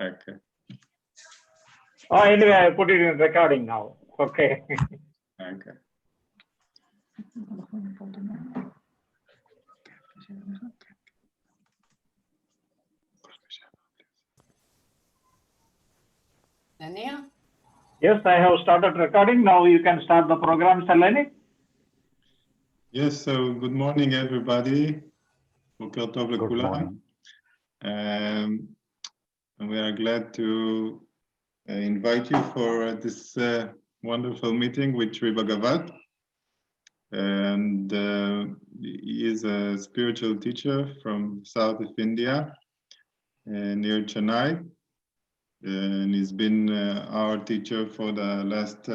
Okay. Oh, anyway, I put it in recording now. Okay. Okay. Nania? Yes, I have started recording. Now you can start the program, Salani. Yes, so good morning, everybody. Good morning. We are glad to invite you for this wonderful meeting with Sri Bagavath. And he is a spiritual teacher from south of India, near Chennai. And he's been our teacher for the last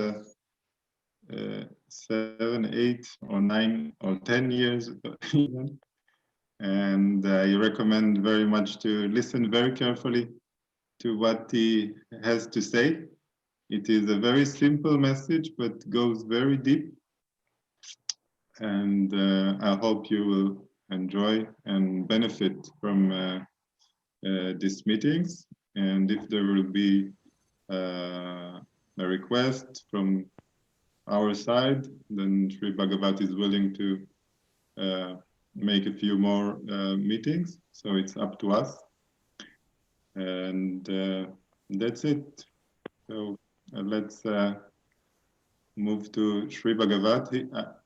7, 8, or 9, or 10 years even. And I recommend very much to listen very carefully to what he has to say. It is a very simple message, but goes very deep. And I hope you will enjoy and benefit from these meetings. And if there will be a request from our side, then Sri Bagavath is willing to make a few more meetings. So it's up to us. And that's it. So let's move to Sri Bagavath.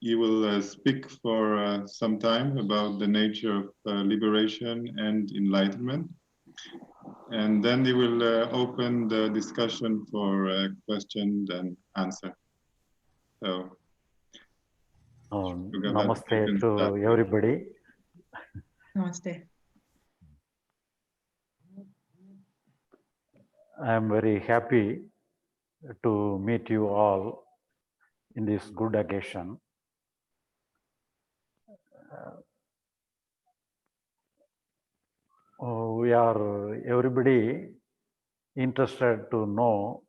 He will speak for some time about the nature of liberation and enlightenment. And then he will open the discussion for questions and answer. So, Namaste to everybody. Namaste. I am very happy to meet you all in this good occasion. We are everybody interested to know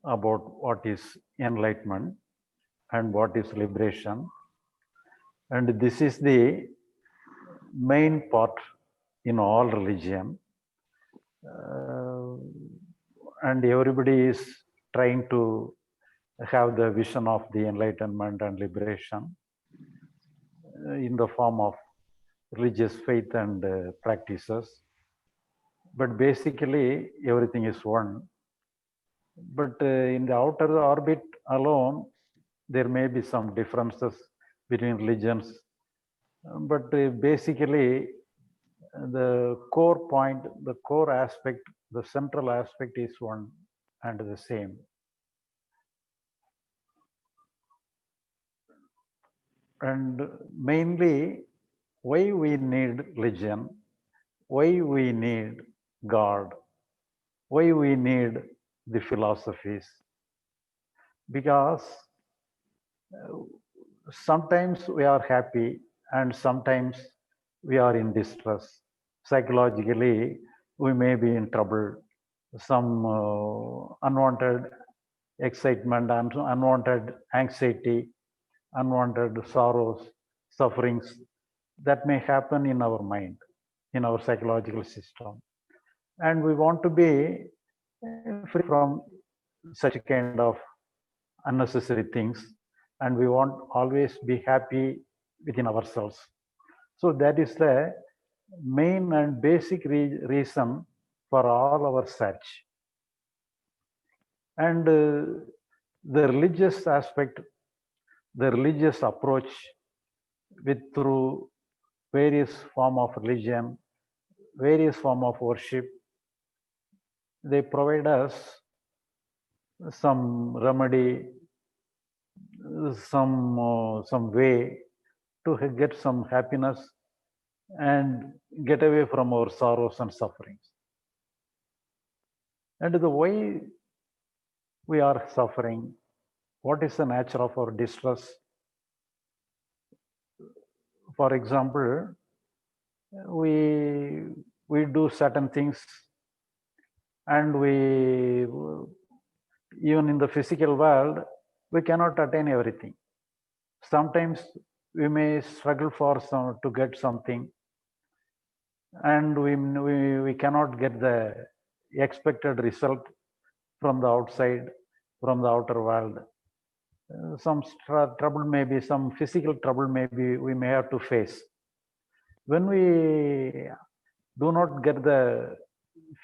about what is enlightenment and what is liberation. And this is the main part in all religion. And everybody is trying to have the vision of the enlightenment and liberation in the form of religious faith and practices. But basically, everything is one. But in the outer orbit alone, there may be some differences between religions. But basically, the core point, the core aspect, the central aspect is one and the same. And mainly, why we need religion, why we need God, why we need the philosophies. Because sometimes we are happy and sometimes we are in distress. Psychologically, we may be in trouble. Some unwanted excitement and unwanted anxiety, unwanted sorrows, sufferings that may happen in our mind, in our psychological system. And we want to be free from such kind of unnecessary things. And we want always be happy within ourselves. So that is the main and basic reason for all our search. And the religious aspect, the religious approach through various form of religion, various form of worship, they provide us some remedy, some way to get some happiness and get away from our sorrows and sufferings. And the way we are suffering, what is the nature of our distress? For example, we do certain things and we, even in the physical world, we cannot attain everything. Sometimes we may struggle for to get something and we cannot get the expected result from the outside, from the outer world. Some trouble may be, some physical trouble maybe we may have to face. When we do not get the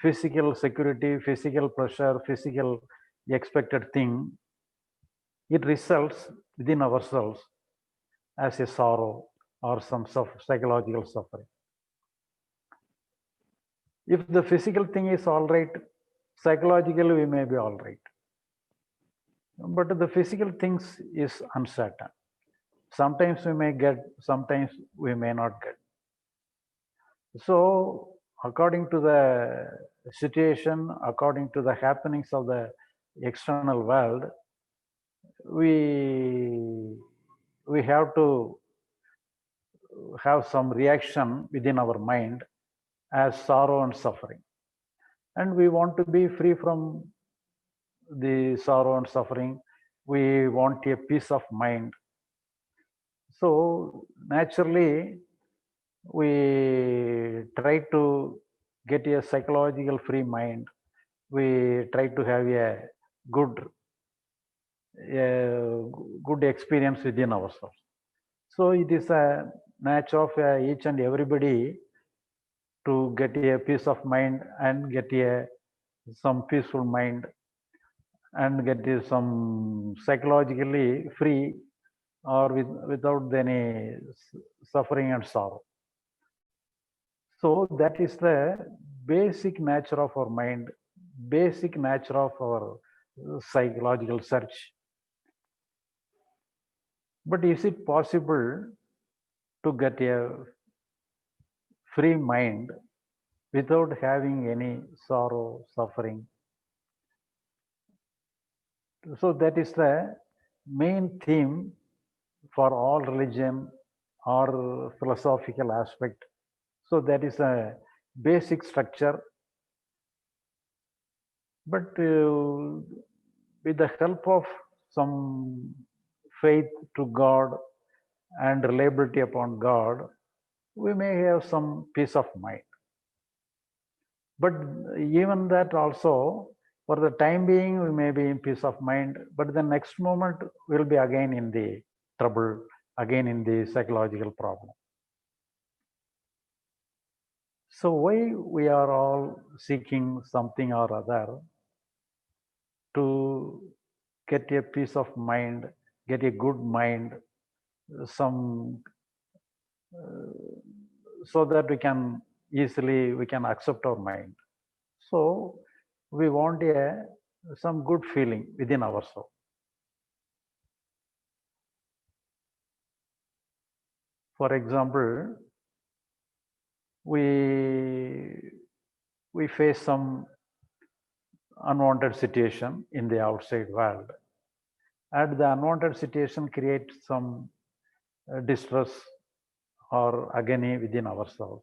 physical security, physical pleasure, physical expected thing, it results within ourselves as a sorrow or some psychological suffering. If the physical thing is all right, psychologically we may be all right. But the physical things is uncertain. Sometimes we may get, sometimes we may not get. So according to the situation, according to the happenings of the external world, we have to have some reaction within our mind as sorrow and suffering. And we want to be free from the sorrow and suffering. We want a peace of mind. So naturally, we try to get a psychological free mind. We try to have a good experience within ourselves. So it is a nature of each and everybody to get a peace of mind and get some peaceful mind and get some psychologically free or without any suffering and sorrow. So that is the basic nature of our mind, basic nature of our psychological search. But is it possible to get a free mind without having any sorrow, suffering? So that is the main theme for all religion or philosophical aspect. So that is a basic structure. But with the help of some faith to God and reliability upon God, we may have some peace of mind. But even that also, for the time being, we may be in peace of mind, but the next moment we'll be again in the trouble, again in the psychological problem. So why we are all seeking something or other to get a peace of mind, get a good mind, some so that we can accept our mind. So we want some good feeling within ourselves. For example, we face some unwanted situation in the outside world, and the unwanted situation creates some distress or agony within ourselves.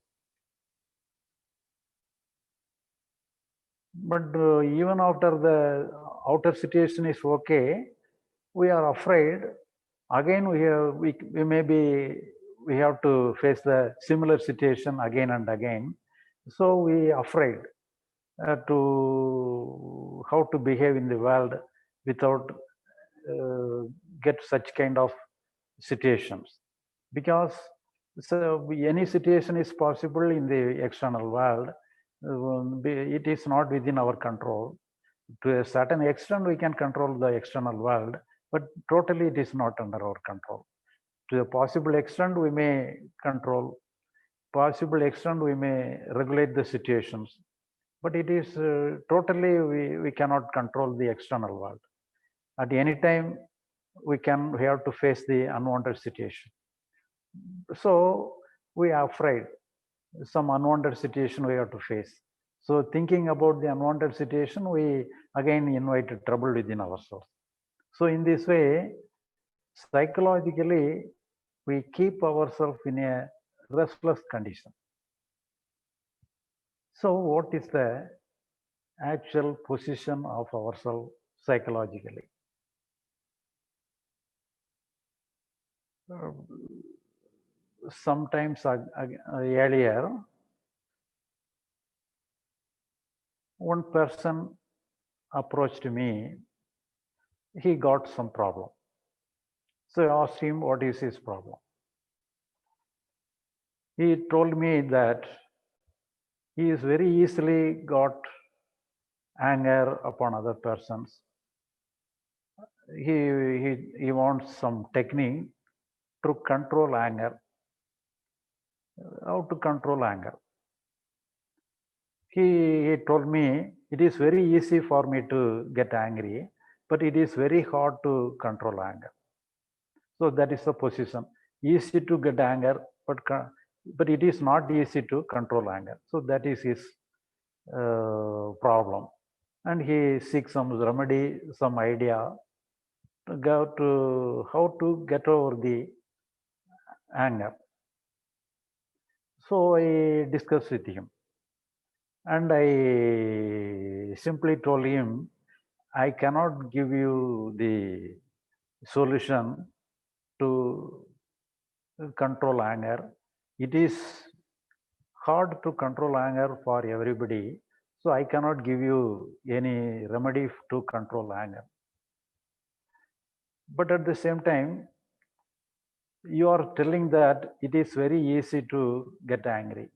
But even after the outer situation is okay, we are afraid. Again, we have to face the similar situation again and again. So we are afraid to how to behave in the world without get such kind of situations, because so any situation is possible in the external world. It is not within our control. To a certain extent, we can control the external world, but totally it is not under our control. To a possible extent, we may control. Possible extent, we may regulate the situations, but it is totally we cannot control the external world. At any time, we have to face the unwanted situation. So we are afraid some unwanted situation we have to face. So thinking about the unwanted situation, we again invite trouble within ourselves. So in this way, psychologically, we keep ourselves in a restless condition. So what is the actual position of ourselves psychologically? Sometimes earlier, one person approached me. He got some problem. So I asked him, what is his problem? He told me that he is very easily got anger upon other persons. He wants some technique to control anger. How to control anger? He told me it is very easy for me to get angry, but it is very hard to control anger. So that is the position. Easy to get anger, but it is not easy to control anger. So that is his problem. And he seeks some remedy, some idea to go to how to get over the anger. So I discussed with him. And I simply told him, I cannot give you the solution to control anger. It is hard to control anger for everybody. So I cannot give you any remedy to control anger. But at the same time, you are telling that it is very easy to get angry.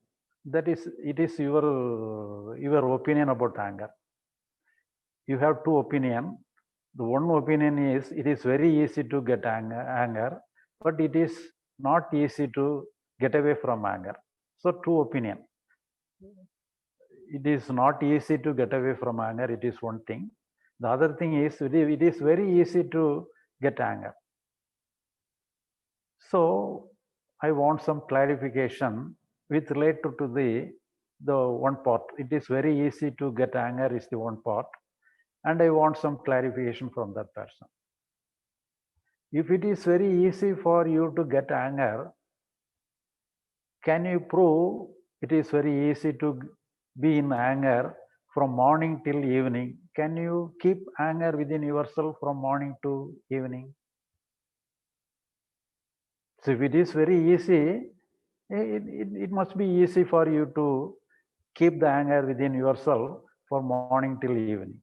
That is, it is your opinion about anger. You have two opinions. The one opinion is it is very easy to get anger, but it is not easy to get away from anger. So two opinion. It is not easy to get away from anger. It is one thing. The other thing is it is very easy to get anger. So I want some clarification with related to the one part. It is very easy to get anger is the one part. And I want some clarification from that person. If it is very easy for you to get anger, can you prove it is very easy to be in anger from morning till evening? Can you keep anger within yourself from morning to evening? So if it is very easy, it must be easy for you to keep the anger within yourself from morning till evening.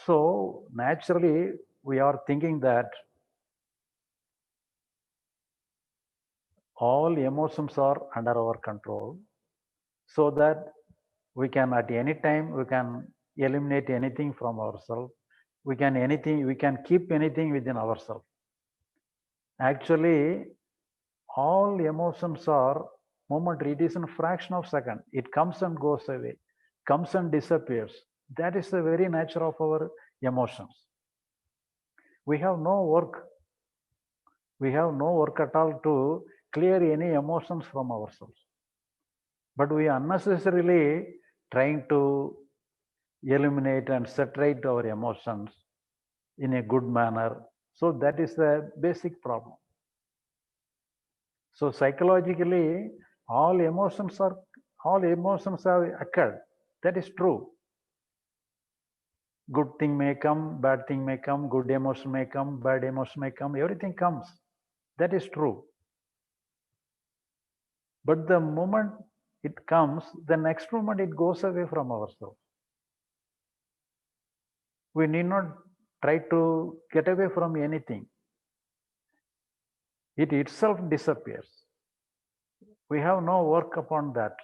So naturally, we are thinking that all emotions are under our control, so that we can at any time we can eliminate anything from ourselves. We can keep anything within ourselves. Actually, all emotions are momentary. It is in a fraction of a second. It comes and goes away, comes and disappears. That is the very nature of our emotions. We have no work. We have no work at all to clear any emotions from ourselves. But we unnecessarily trying to eliminate and separate our emotions in a good manner. So that is the basic problem. So psychologically, all emotions have occurred. That is true. Good thing may come, bad thing may come, good emotion may come, bad emotion may come, everything comes. That is true. But the moment it comes, the next moment it goes away from ourselves. We need not try to get away from anything. It itself disappears. We have no work upon that.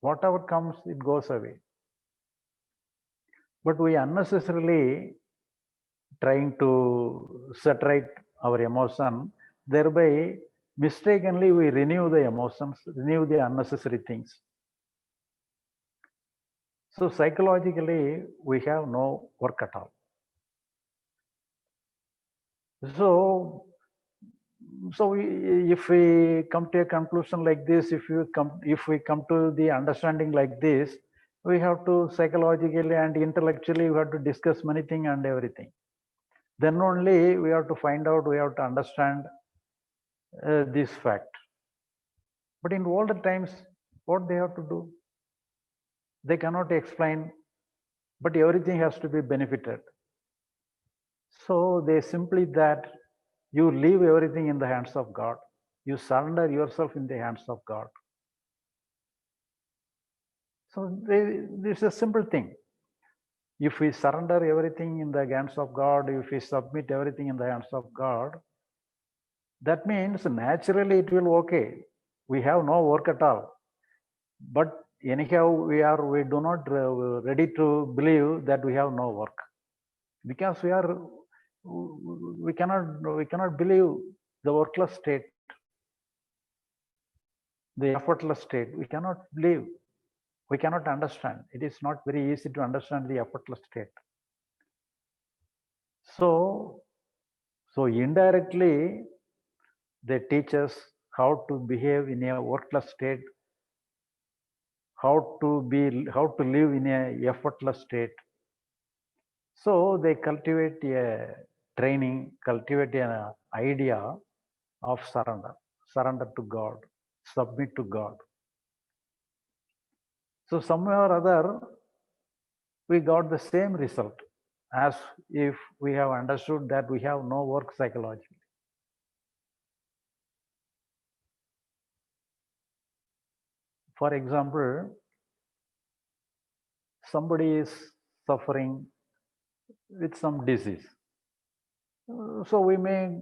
Whatever comes, it goes away. But we unnecessarily trying to separate our emotion, thereby mistakenly we renew the emotions, renew the unnecessary things. So psychologically, we have no work at all. So if we come to a conclusion like this, if we come to the understanding like this, we have to psychologically and intellectually we have to discuss many things and everything. Then only we have to find out, we have to understand this fact. But in older times, what they have to do? They cannot explain, but everything has to be benefited. So they simply that you leave everything in the hands of God. You surrender yourself in the hands of God. So this is a simple thing. If we surrender everything in the hands of God, if we submit everything in the hands of God, that means naturally it will okay. We have no work at all. But anyhow, we do not ready to believe that we have no work, because we cannot believe the workless state, the effortless state. We cannot believe. We cannot understand. It is not very easy to understand the effortless state. So indirectly, they teach us how to behave in a workless state, how to live in a effortless state. So they cultivate a training, cultivate an idea of surrender to God, submit to God. So somewhere or other, we got the same result as if we have understood that we have no work psychologically. For example, somebody is suffering with some disease. So we may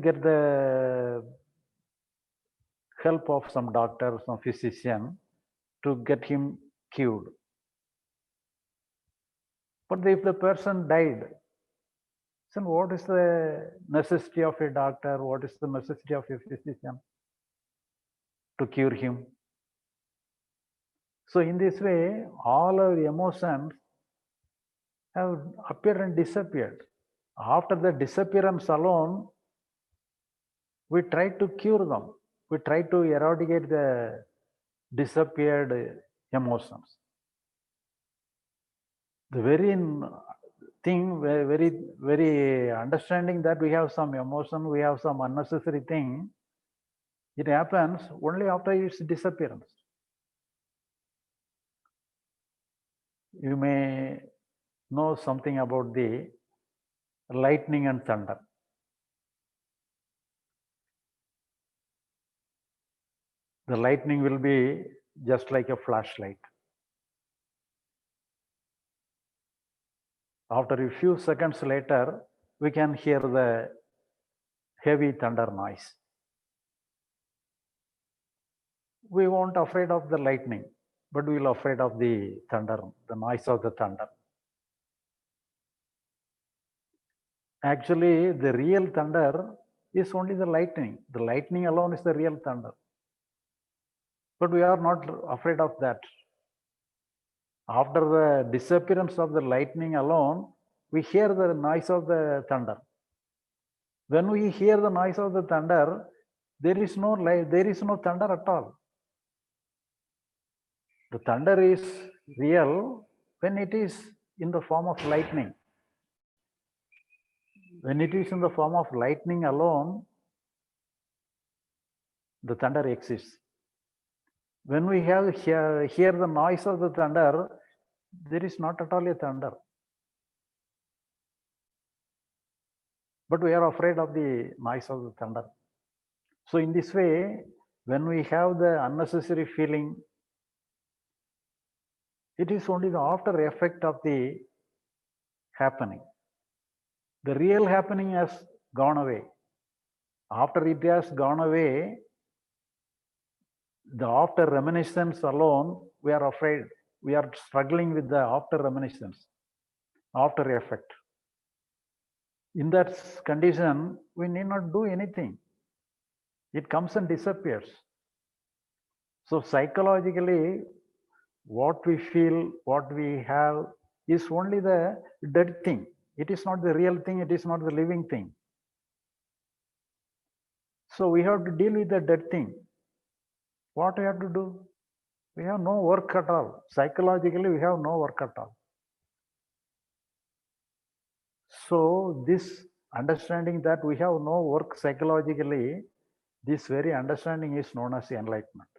get the help of some doctor, some physician to get him cured. But if the person died, then what is the necessity of a doctor? What is the necessity of a physician to cure him? So in this way, all our emotions have appeared and disappeared. After the disappearance alone, we try to cure them. We try to eradicate the disappeared emotions. The very thing, very understanding that we have some emotion, we have some unnecessary thing, it happens only after its disappearance. You may know something about the lightning and thunder. The lightning will be just like a flashlight. After a few seconds later, we can hear the heavy thunder noise. We won't afraid of the lightning, but we will afraid of the thunder, the noise of the thunder. Actually, the real thunder is only the lightning. The lightning alone is the real thunder. But we are not afraid of that. After the disappearance of the lightning alone, we hear the noise of the thunder. When we hear the noise of the thunder, there is no thunder at all. The thunder is real when it is in the form of lightning. When it is in the form of lightning alone, the thunder exists. When we hear the noise of the thunder, there is not at all a thunder. But we are afraid of the noise of the thunder. So in this way, when we have the unnecessary feeling, it is only the after effect of the happening. The real happening has gone away. After it has gone away, the after reminiscence alone, we are afraid. We are struggling with the after reminiscence, after effect. In that condition, we need not do anything. It comes and disappears. So psychologically, what we feel, what we have is only the dead thing. It is not the real thing. It is not the living thing. So we have to deal with the dead thing. What we have to do? We have no work at all. Psychologically, we have no work at all. So this understanding that we have no work psychologically, this very understanding is known as enlightenment.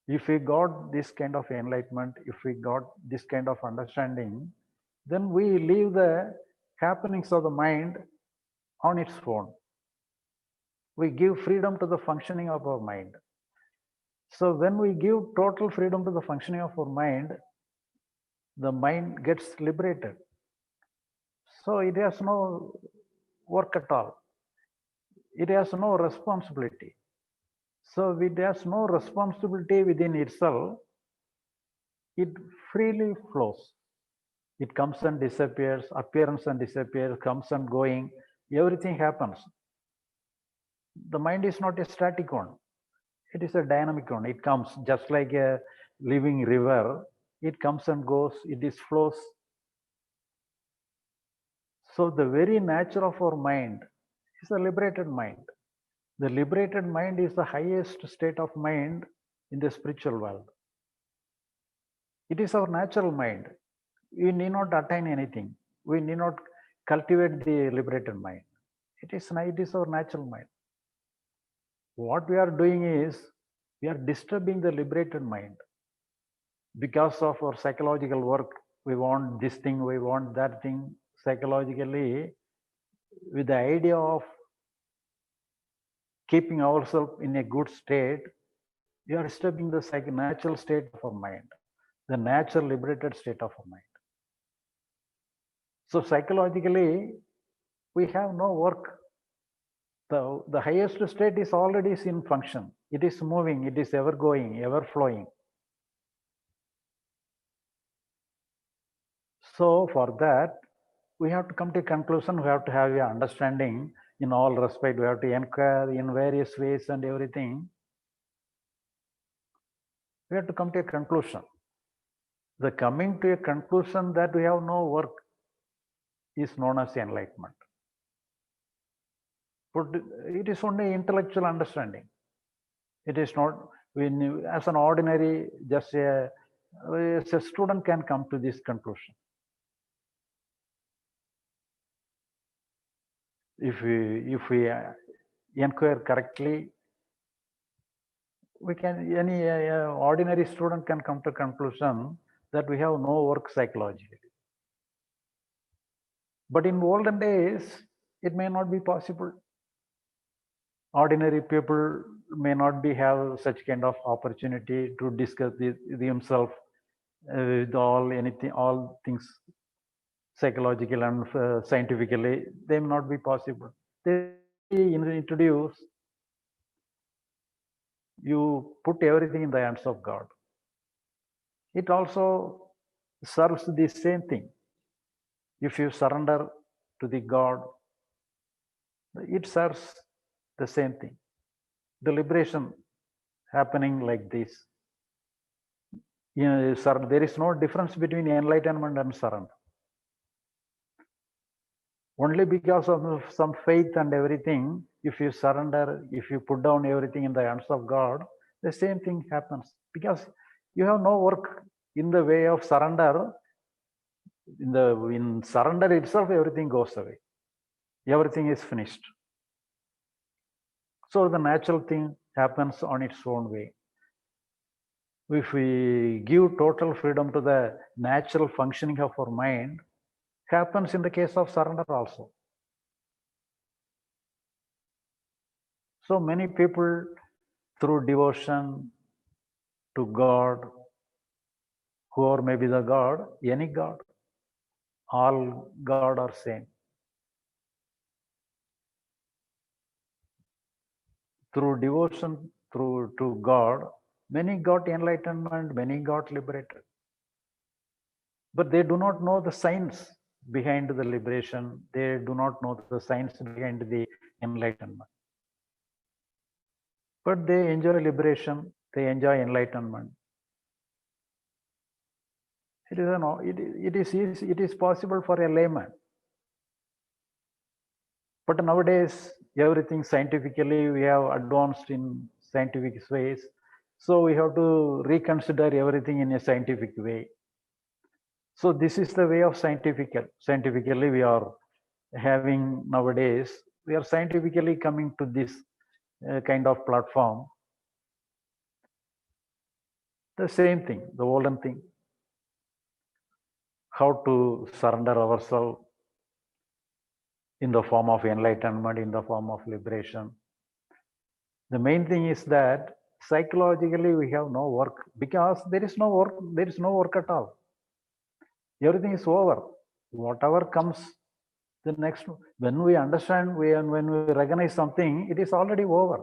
If we got this kind of enlightenment, if we got this kind of understanding, then we leave the happenings of the mind on its own. We give freedom to the functioning of our mind. So when we give total freedom to the functioning of our mind, the mind gets liberated. So it has no work at all. It has no responsibility. So it has no responsibility within itself. It freely flows. It comes and disappears, appearance and disappears, comes and going. Everything happens. The mind is not a static one. It is a dynamic one. It comes just like a living river. It comes and goes. It is flows. So the very nature of our mind is a liberated mind. The liberated mind is the highest state of mind in the spiritual world. It is our natural mind. We need not attain anything. We need not cultivate the liberated mind. It is our natural mind. What we are doing is we are disturbing the liberated mind. Because of our psychological work, we want this thing, we want that thing. Psychologically, with the idea of keeping ourselves in a good state, we are disturbing the natural state of our mind, the natural liberated state of our mind. So psychologically, we have no work. The highest state is already in function. It is moving, it is ever going, ever flowing. So for that, we have to come to a conclusion, we have to have an understanding in all respect, we have to inquire in various ways and everything. We have to come to a conclusion. The coming to a conclusion that we have no work is known as enlightenment. But it is only intellectual understanding. It is not, as an ordinary, just a student can come to this conclusion. If we inquire correctly, we can, any ordinary student can come to conclusion that we have no work psychologically. But in olden days, it may not be possible. Ordinary people may not have such kind of opportunity to discuss themselves with all things psychological and scientifically. They may not be possible. They introduce, you put everything in the hands of God. It also serves the same thing. If you surrender to the God, it serves the same thing. The liberation happening like this. There is no difference between enlightenment and surrender. Only because of some faith and everything, if you surrender, if you put down everything in the hands of God, the same thing happens. Because you have no work in the way of surrender. In surrender itself, everything goes away. Everything is finished. So the natural thing happens on its own way. If we give total freedom to the natural functioning of our mind, happens in the case of surrender also. So many people, through devotion to God, whoever may be the God, any God, all God are same. Through devotion to God, many got enlightenment, many got liberated. But they do not know the science behind the liberation. They do not know the science behind the enlightenment. But they enjoy liberation, they enjoy enlightenment. It is possible for a layman. But nowadays, everything scientifically, we have advanced in scientific ways. So we have to reconsider everything in a scientific way. So this is the way of scientifically we are having nowadays. We are scientifically coming to this kind of platform. The same thing, the olden thing. How to surrender ourselves in the form of enlightenment, in the form of liberation. The main thing is that Psychologically, we have no work because there is no work. There is no work at all. Everything is over. Whatever comes the next, when we understand, when we recognize something, it is already over.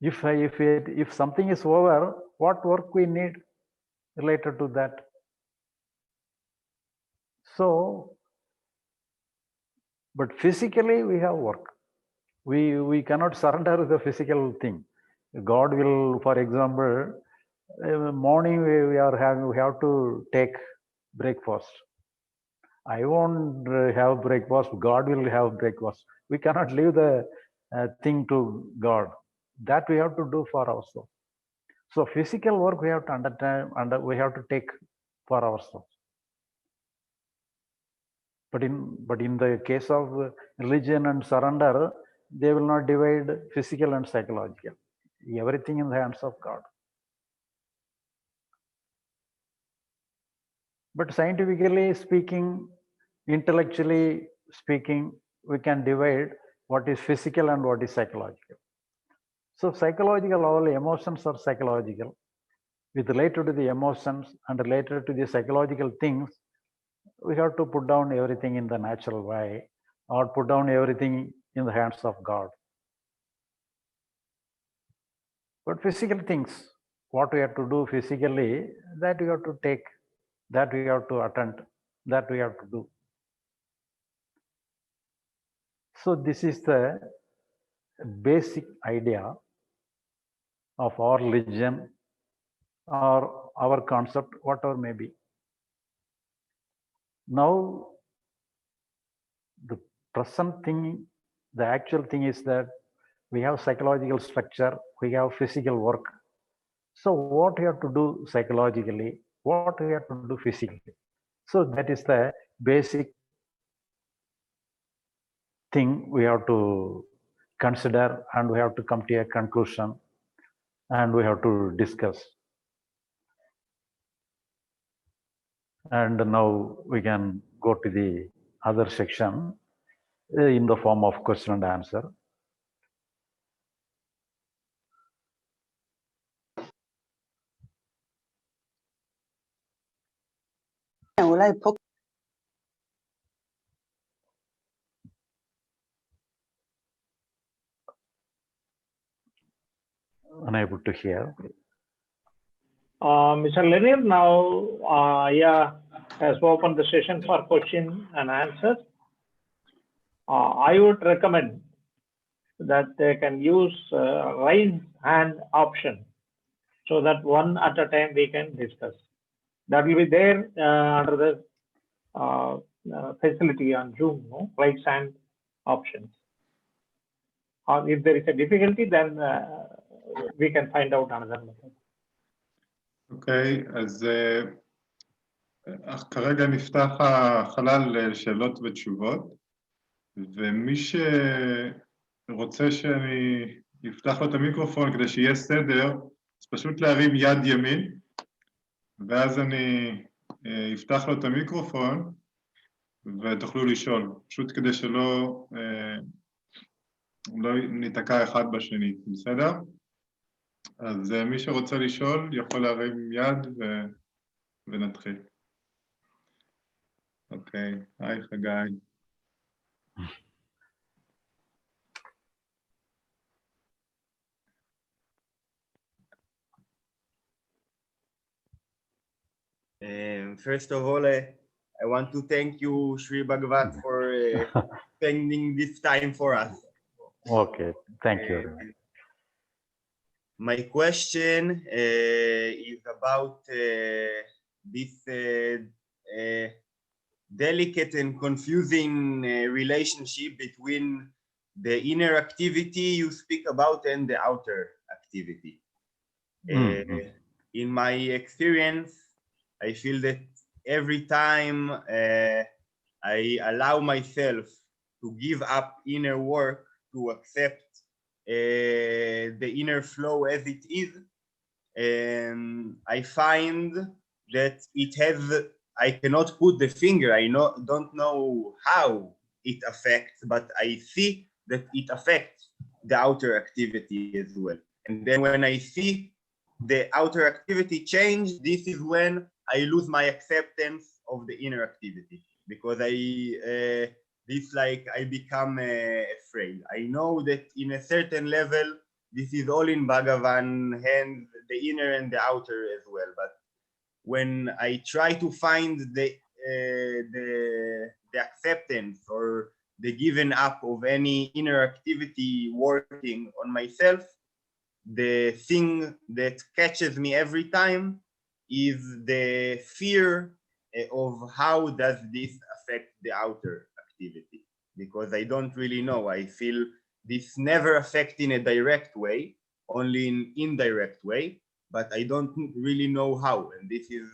If something is over, what work we need related to that? So, but physically we have work. We cannot surrender the physical thing. God will, for example, morning we have to take breakfast. I won't have breakfast. God will have breakfast. We cannot leave the thing to God. That we have to do for ourselves. So physical work we have to understand, and we have to take for ourselves. But in the case of religion and surrender, they will not divide physical and psychological. Everything in the hands of God. But scientifically speaking, intellectually speaking, we can divide what is physical and what is psychological. So psychological, all emotions are psychological. With related to the emotions and related to the psychological things, we have to put down everything in the natural way, or put down everything in the hands of God. But physical things, what we have to do physically, that we have to take, that we have to attend, that we have to do. So this is the basic idea of our religion or our concept, whatever may be. Now, the present thing, the actual thing is that we have psychological structure, we have physical work. So what we have to do psychologically, what we have to do physically. So that is the basic thing we have to consider, and we have to come to a conclusion, and we have to discuss. And now we can go to the other section in the form of question and answer. Unable to hear. Mr. Lanier now, has opened the session for question and answers. I would recommend that they can use raise hand option so that one at a time we can discuss. That will be there under the facility on Zoom, no? Raise hand options. Or if there is a difficulty, then we can find out another method. אוקיי, אז כרגע נפתח החלל לשאלות ותשובות, ומי שרוצה שאני אפתח לו את המיקרופון כדי שיהיה סדר, אז פשוט להרים יד ימין, ואז אני אפתח לו את המיקרופון, ותוכלו לשאול, פשוט כדי שלא לא ניתקע אחד בשני, בסדר? אז מי שרוצה לשאול יכול להרים יד ונתחיל. אוקיי, היי חגי. First of all, I want to thank you, Sri Bagavath, for spending this time for us. Okay, thank you. My question is about this delicate and confusing relationship between the inner activity you speak about and the outer activity. In my experience, I feel that every time I allow myself to give up inner work, to accept the inner flow as it is, I find that it has, I cannot put the finger, don't know how it affects, but I see that it affects the outer activity as well. And then when I see the outer activity change, this is when I lose my acceptance of the inner activity, because I become afraid. I know that in a certain level, this is all in Bhagavan hands, the inner and the outer as well. But when I try to find the acceptance or the giving up of any inner activity working on myself, the thing that catches me every time is the fear of how does this affect the outer activity, because I don't really know. I feel this never affects in a direct way, only in indirect way, but I don't really know how. And this is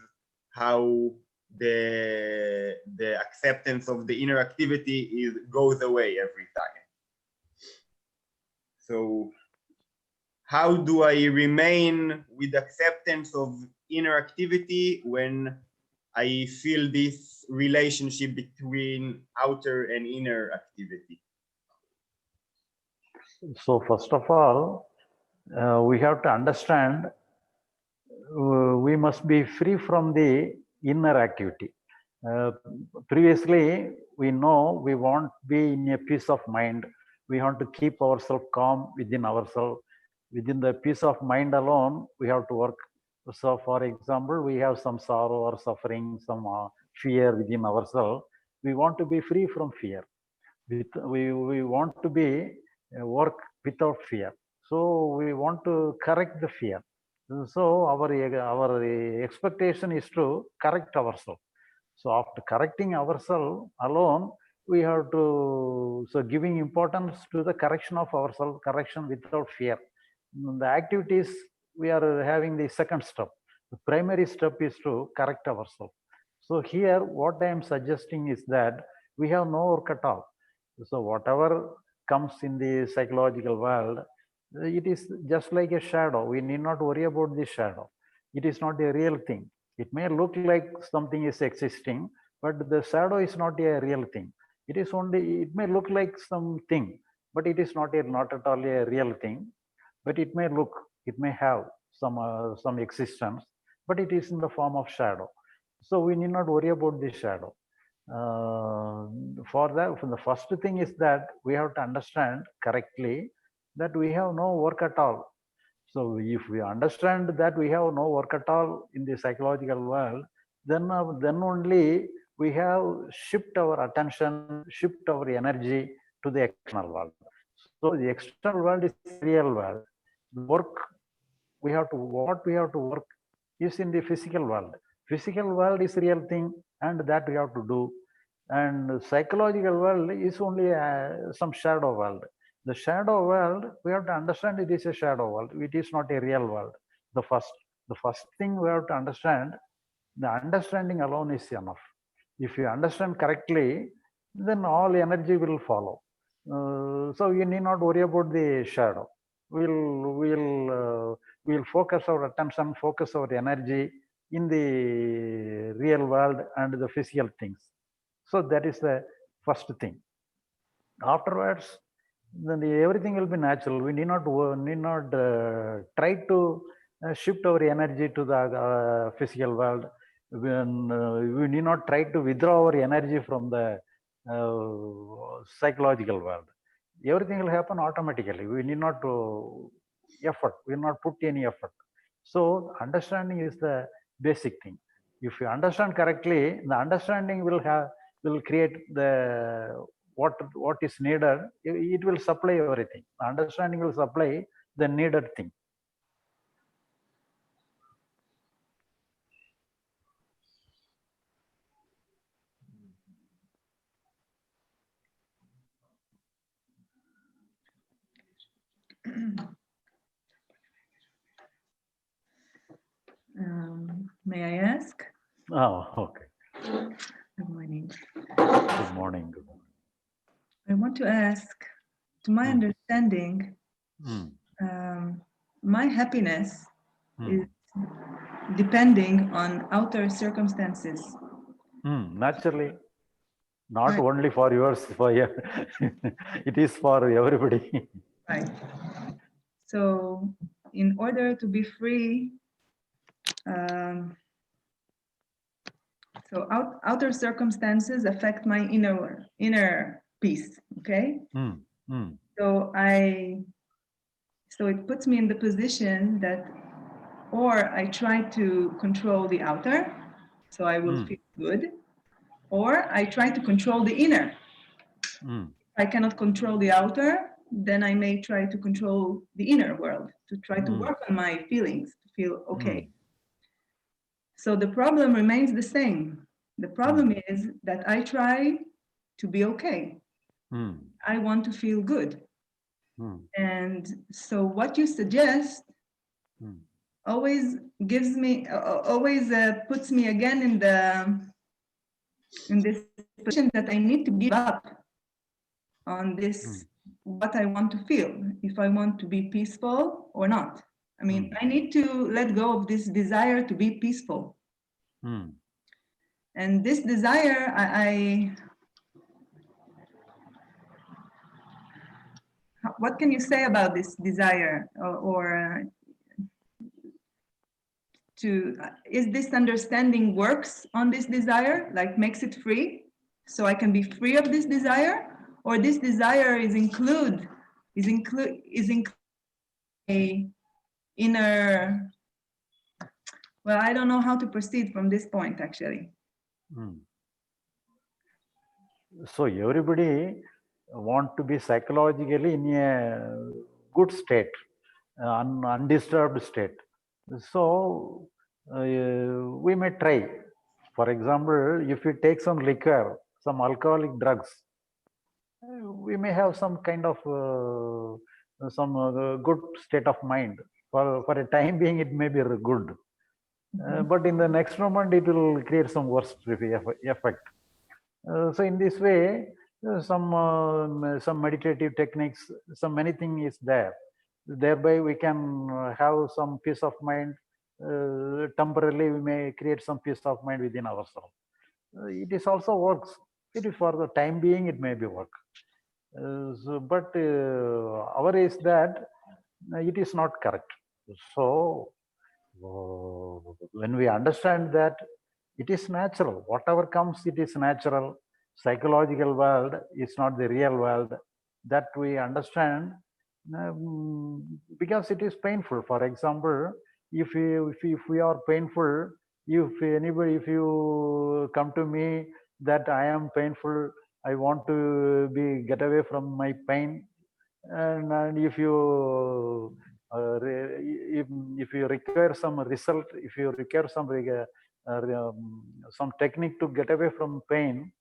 how the acceptance of the inner activity goes away every time. So how do I remain with acceptance of inner activity when I feel this relationship between outer and inner activity? So first of all, we have to understand we must be free from the inner activity. Previously, we know we want to be in a peace of mind. We want to keep ourselves calm within ourselves. Within the peace of mind alone, we have to work. So, for example, we have some sorrow or suffering, some fear within ourselves. We want to be free from fear. We want to be work without fear. So we want to correct the fear. So our expectation is to correct ourselves. So after correcting ourselves alone, we have to, so giving importance to the correction of ourselves, correction without fear. The activities, we are having the second step. The primary step is to correct ourselves. So here, what I am suggesting is that we have no work at all. So whatever comes in the psychological world, it is just like a shadow. We need not worry about the shadow. It is not a real thing. It may look like something is existing, but the shadow is not a real thing. It is only, it may look like something, but it is not at all a real thing. But it may look, it may have some existence, but it is in the form of shadow. So we need not worry about the shadow. For the first thing is that we have to understand correctly that we have no work at all. So if we understand that we have no work at all in the psychological world, then only we have shift our attention, shift our energy to the external world. So the external world is the real world. The work what we have to work is in the physical world. Physical world is real thing, and that we have to do. And psychological world is only some shadow world. The shadow world, we have to understand it is a shadow world. It is not a real world. The first thing we have to understand, the understanding alone is enough. If you understand correctly, then all energy will follow. So you need not worry about the shadow. We'll focus our attention, focus our energy in the real world and the physical things. So that is the first thing. Afterwards, then everything will be natural. We need not try to shift our energy to the physical world. We need not try to withdraw our energy from the psychological world. Everything will happen automatically. We need not effort. We will not put any effort. So understanding is the basic thing. If you understand correctly, the understanding will create the what is needed. It will supply everything. The understanding will supply the needed thing. May I ask? Oh, okay. Good morning. Good morning. Good morning. I want to ask, to my understanding, my happiness is depending on outer circumstances. Naturally, not only for yours, for it is for everybody. Right. So in order to be free, so outer circumstances affect my inner peace. Okay. So it puts me in the position that, or I try to control the outer, so I will feel good, or I try to control the inner. If I cannot control the outer, then I may try to control the inner world, to try to work on my feelings, to feel okay. So the problem remains the same. The problem is that I try to be okay. I want to feel good. And so what you suggest always gives me, always puts me again in this position that I need to give up on this, what I want to feel, if I want to be peaceful or not. I mean, I need to let go of this desire to be peaceful. And this desire, what can you say about this desire, or is this understanding works on this desire, like makes it free, so I can be free of this desire, or this desire is include a inner, well, I don't know how to proceed from this point actually. So everybody want to be psychologically in a good state, undisturbed state. So we may try. For example, if you take some liquor, some alcoholic drugs, we may have some kind of good state of mind. For a time being, it may be good. But in the next moment, it will create some worse effect. So in this way, some meditative techniques, some many things is there. Thereby we can have some peace of mind. Temporarily we may create some peace of mind within ourselves. It is also works. It is for the time being, it may be work. But our is that it is not correct. So when we understand that it is natural, whatever comes, it is natural. Psychological world is not the real world. That we understand because it is painful. For example, if we are painful, if you come to me that I am painful, I want to get away from my pain, and if you require some result, if you require some technique to get away from pain,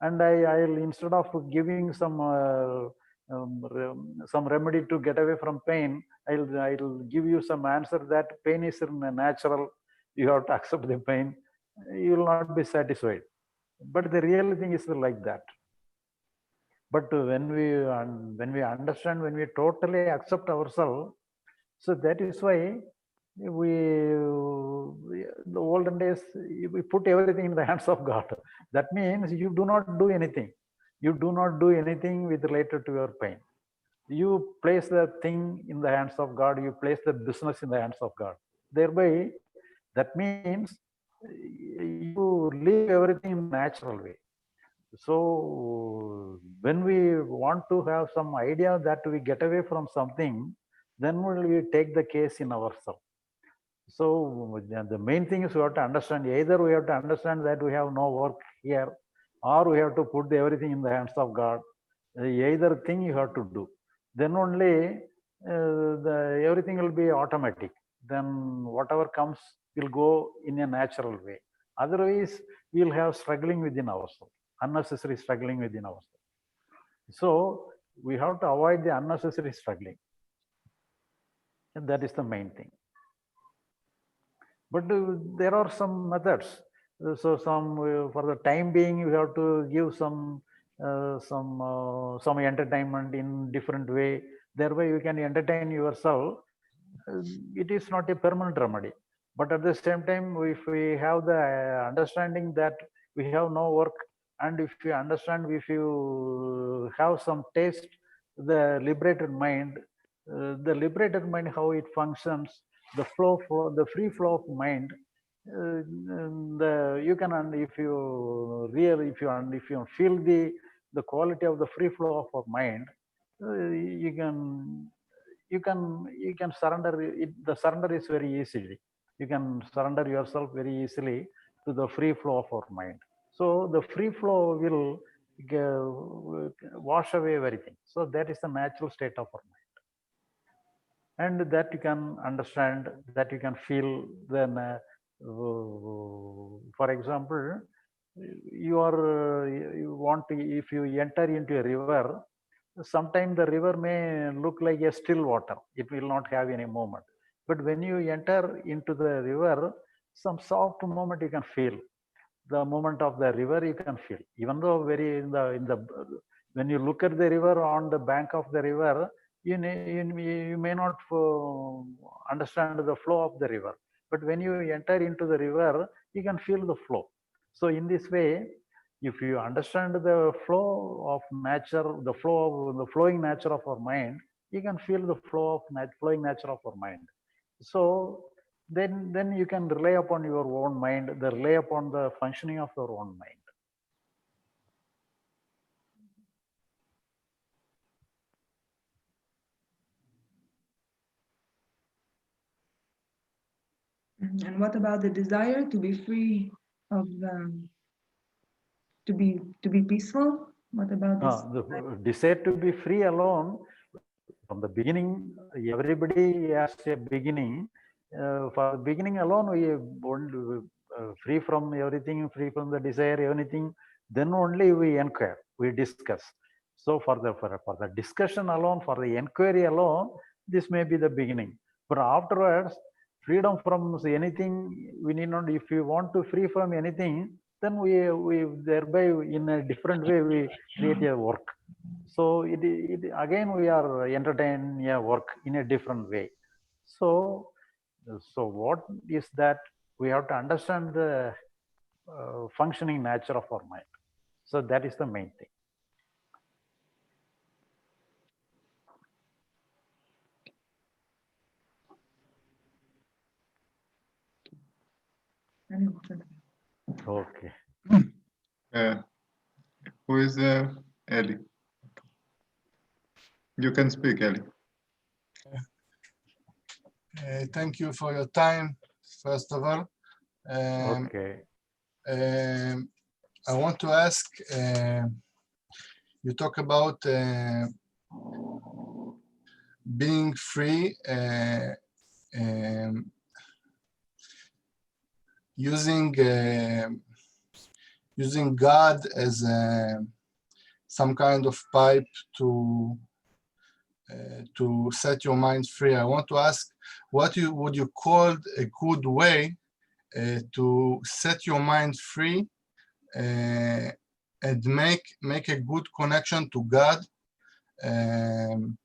and I'll instead of giving some remedy to get away from pain, I'll give you some answer that pain is natural. You have to accept the pain. You will not be satisfied. But the real thing is like that. But when we understand, when we totally accept ourselves, so that is why the olden days, we put everything in the hands of God. That means you do not do anything. You do not do anything with related to your pain. You place the thing in the hands of God. You place the business in the hands of God. Thereby, that means you leave everything in a natural way. So when we want to have some idea that we get away from something, then we take the case in ourselves. So the main thing is we have to understand, either we have to understand that we have no work here, or we have to put everything in the hands of God. Either thing you have to do. Then only everything will be automatic. Then whatever comes will go in a natural way. Otherwise, we will have struggling within ourselves, unnecessary struggling within ourselves. So we have to avoid the unnecessary struggling. And that is the main thing. But there are some methods. So some for the time being, you have to give some entertainment in different way. Thereby you can entertain yourself. It is not a permanent remedy. But at the same time, if we have the understanding that we have no work, and if you understand, if you have some taste, the liberated mind, the liberated mind, how it functions, the the free flow of mind. You can, if you feel the quality of the free flow of our mind, you can surrender it. The surrender is very easily. You can surrender yourself very easily to the free flow of our mind. So the free flow will wash away everything. So that is the natural state of our mind, and that you can understand, that you can feel. Then, for example, you want to, if you enter into a river, sometimes the river may look like a still water. It will not have any movement. But when you enter into the river, some soft movement you can feel. The movement of the river you can feel. Even though very when you look at the river on the bank of the river, you may not understand the flow of the river. But when you enter into the river, you can feel the flow. So in this way, if you understand the flow of nature, the flowing nature of our mind, you can feel the flowing nature of our mind. So then you can rely upon your own mind, rely upon the functioning of your own mind. And what about the desire to be free of to be peaceful? What about this? The desire to be free alone, from the beginning, everybody has a beginning. For the beginning alone, we want free from everything, free from the desire, anything. Then only we inquire, we discuss. So for the discussion alone, for the inquiry alone, this may be the beginning. But afterwards, freedom from anything, we need not. If you want to free from anything, then we thereby in a different way we create a work. So again we are entertaining a work in a different way. So what is that? We have to understand the functioning nature of our mind. So that is the main thing. Okay. Who is Eli? You can speak, Eli. Thank you for your time, first of all. Okay. I want to ask, you talk about being free, using God as some kind of pipe to set your mind free. I want to ask, what would you call a good way to set your mind free and make a good connection to God and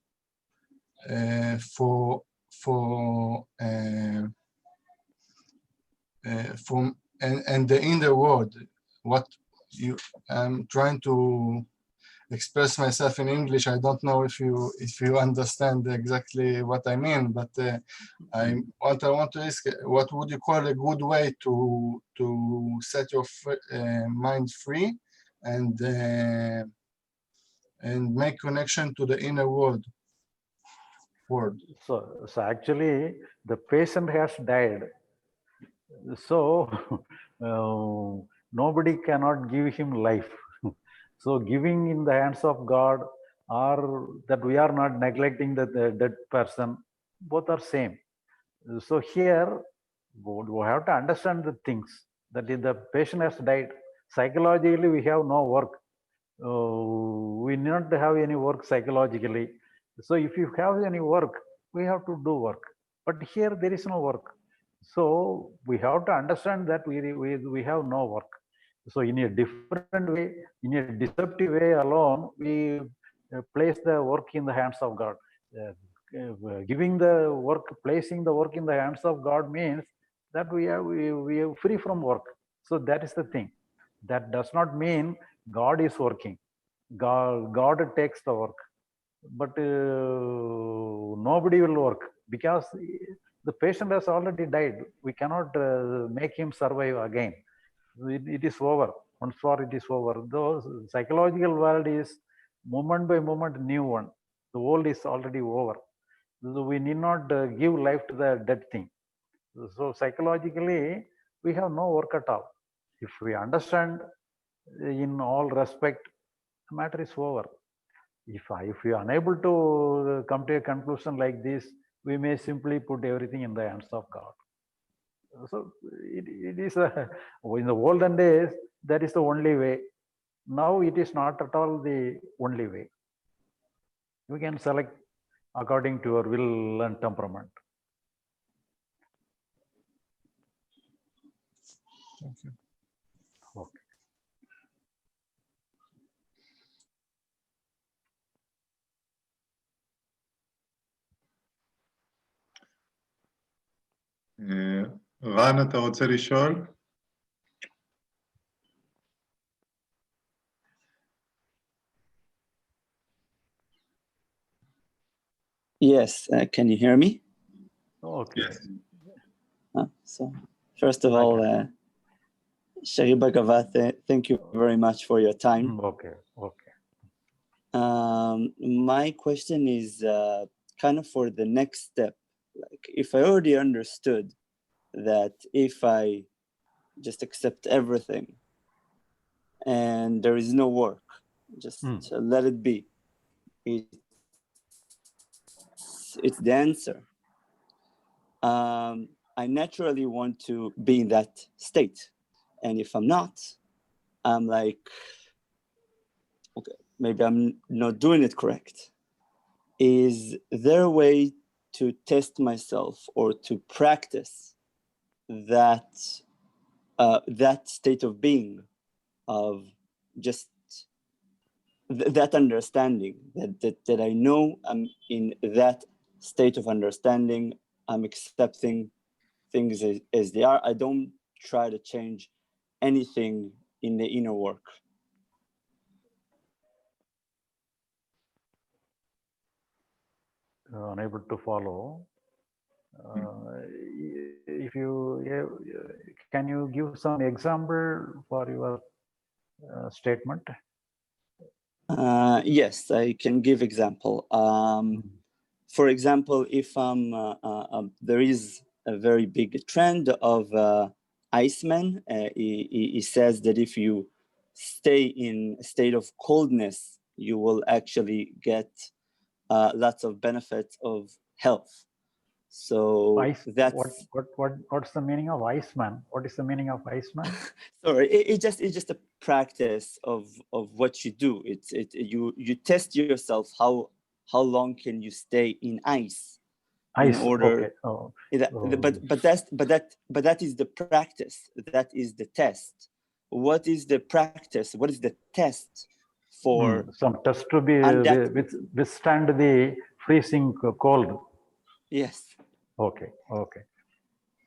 the inner world. I'm trying to express myself in English. I don't know if you understand exactly what I mean, but what I want to ask, what would you call a good way to set your mind free and make connection to the inner world? So actually, the patient has died. So nobody cannot give him life. So giving in the hands of God, or that we are not neglecting the dead person, both are same. So here we have to understand the things, that if the patient has died, psychologically we have no work. We need not have any work psychologically. So if you have any work, we have to do work. But here there is no work. So we have to understand that we have no work. So in a different way, in a deceptive way alone, we place the work in the hands of God. Giving the work, placing the work in the hands of God means that we are free from work. So that is the thing. That does not mean God is working. God takes the work. but nobody will work because the patient has already died. We cannot make him survive again. It is over. Once for it is over. The psychological world is moment by moment new one. The old is already over. So we need not give life to the dead thing. So psychologically, we have no work at all. If we understand in all respect, the matter is over. If we are unable to come to a conclusion like this, we may simply put everything in the hands of God. So it is in the olden days, that is the only way. Now it is not at all the only way. You can select according to your will and temperament. Thank you. Okay. רן, אתה רוצה לשאול? Yes, can you hear me? Okay. Yes. So, first of all, Sri Bagavath, thank you very much for your time. Okay, okay. My question is kind of for the next step. Like, if I already understood that if I just accept everything and there is no work, just let it be. It's the answer. I naturally want to be in that state. And if I'm not, I'm like, okay, maybe I'm not doing it correct. Is there a way to test myself or to practice that that state of being, of just that understanding, that I know I'm in that state of understanding, I'm accepting things as they are. I don't try to change anything in the inner work. Unable to follow. If you can you give some example for your statement? Yes, I can give example. For example, if there is a very big trend of Iceman. He says that if you stay in a state of coldness, you will actually get lots of benefits of health. So that's what's the meaning of Iceman? What is the meaning of Iceman? Sorry, it's just a practice of what you do. You test yourself how long can you stay in ice. In order, okay. But that is the practice. That is the test. What is the practice? What is the test for? Some test to be withstand the freezing cold. Yes. Okay. Okay.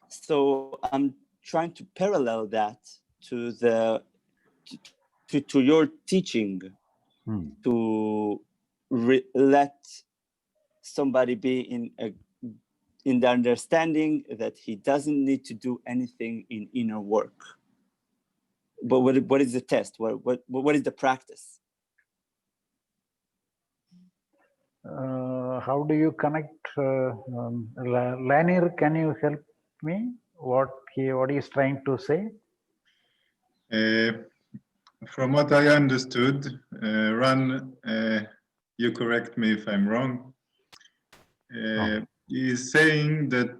So I'm trying to parallel that to the to your teaching, to let somebody be in the understanding that he doesn't need to do anything in inner work. But what is the test? What is the practice? How do you connect? Lanier, can you help me? What he is trying to say? From what I understood, Ran, you correct me if I'm wrong. He's saying that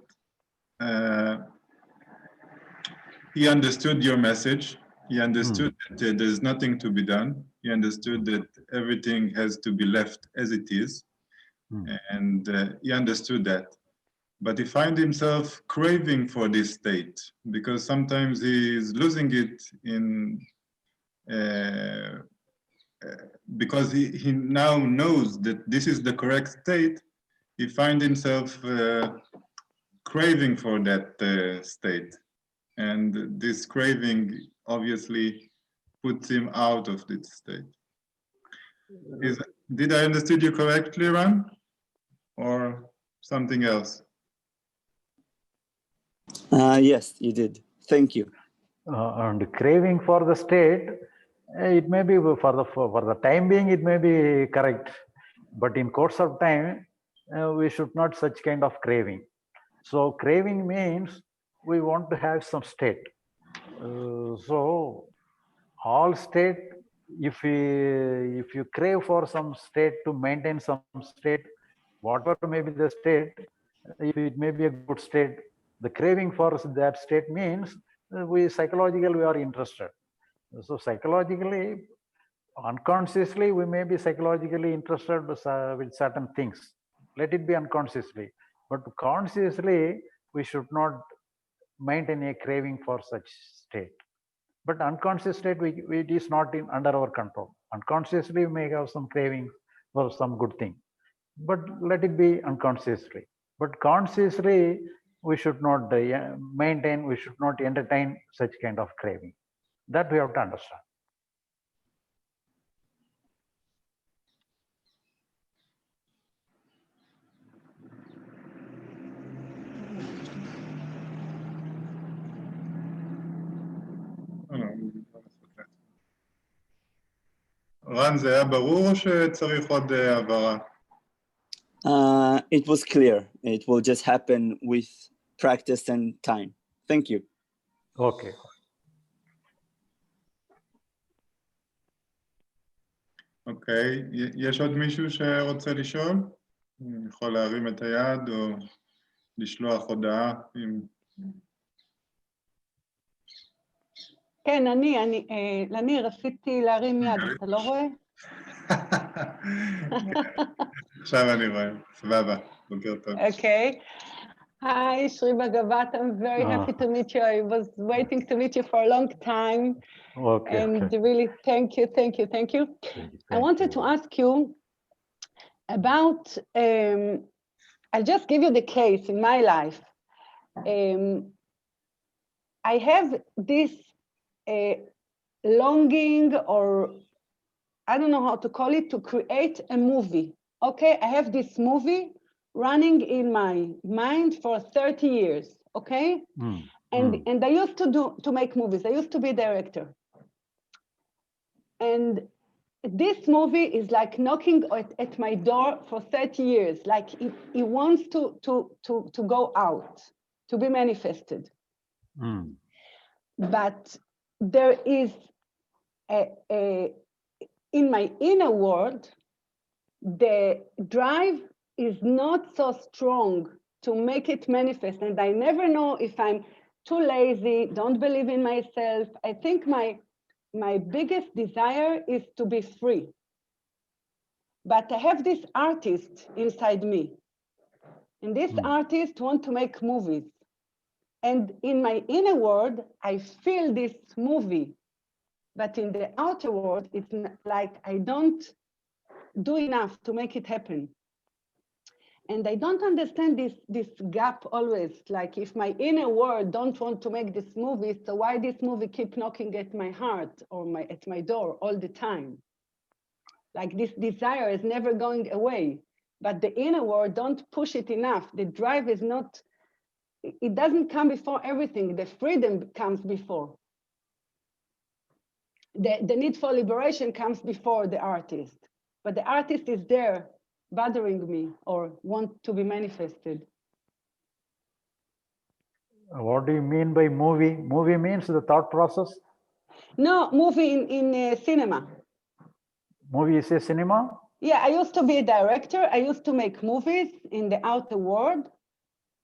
he understood your message. He understood that there's nothing to be done. He understood that everything has to be left as it is. And he understood that. But he finds himself craving for this state because sometimes he's losing it in because he now knows that this is the correct state. He finds himself craving for that state, and this craving obviously puts him out of this state. Did I understood you correctly, Ran? Or something else? Yes, you did. Thank you. And craving for the state, it may be for the time being, it may be correct. But in course of time, we should not such kind of craving. So craving means we want to have some state. So all state, if you crave for some state to maintain some state, whatever may be the state, if it may be a good state, the craving for that state means we psychologically are interested. So psychologically, unconsciously, we may be psychologically interested with certain things. Let it be unconsciously, but consciously, we should not maintain a craving for such state. But unconscious state, it is not under our control. Unconsciously, we may have some craving for some good thing, but let it be unconsciously. But consciously, we should not maintain, we should not entertain such kind of craving. That we have to understand. רן, זה היה ברור או שצריך עוד הבהרה? It was clear. It will just happen with practice and time. Thank you. Okay. אוקיי, יש עוד מישהו שרוצה לשאול? יכול להרים את היד או לשלוח הודעה. כן, אני רציתי להרים יד, אתה לא רואה? עכשיו אני רואה, סבבה, בוקר טוב. Okay. Hi, Sri Bagavath. I'm very happy to meet you. I was waiting to meet you for a long time. Okay. And really, thank you. I wanted to ask you about, I'll just give you the case in my life. I have this longing, or I don't know how to call it, to create a movie. Okay, I have this movie running in my mind for 30 years. Okay, and I used to make movies. I used to be a director, and this movie is like knocking at my door for 30 years. Like it wants to go out, to be manifested. But there is in my inner world, the drive is not so strong to make it manifest. And I never know if I'm too lazy, don't believe in myself. I think my biggest desire is to be free. But I have this artist inside me. And this artist wants to make movies. And in my inner world, I feel this movie. But in the outer world, it's like I don't do enough to make it happen. And I don't understand this gap always. Like if my inner world don't want to make this movie, so why this movie keep knocking at my heart or at my door all the time? Like this desire is never going away, but the inner world don't push it enough. The drive is not, it doesn't come before everything. The freedom comes before. The need for liberation comes before the artist, but the artist is there bothering me or want to be manifested. What do you mean by movie? Movie means the thought process? No, movie in cinema. Movie is a cinema? Yeah, I used to be a director. I used to make movies in the outer world.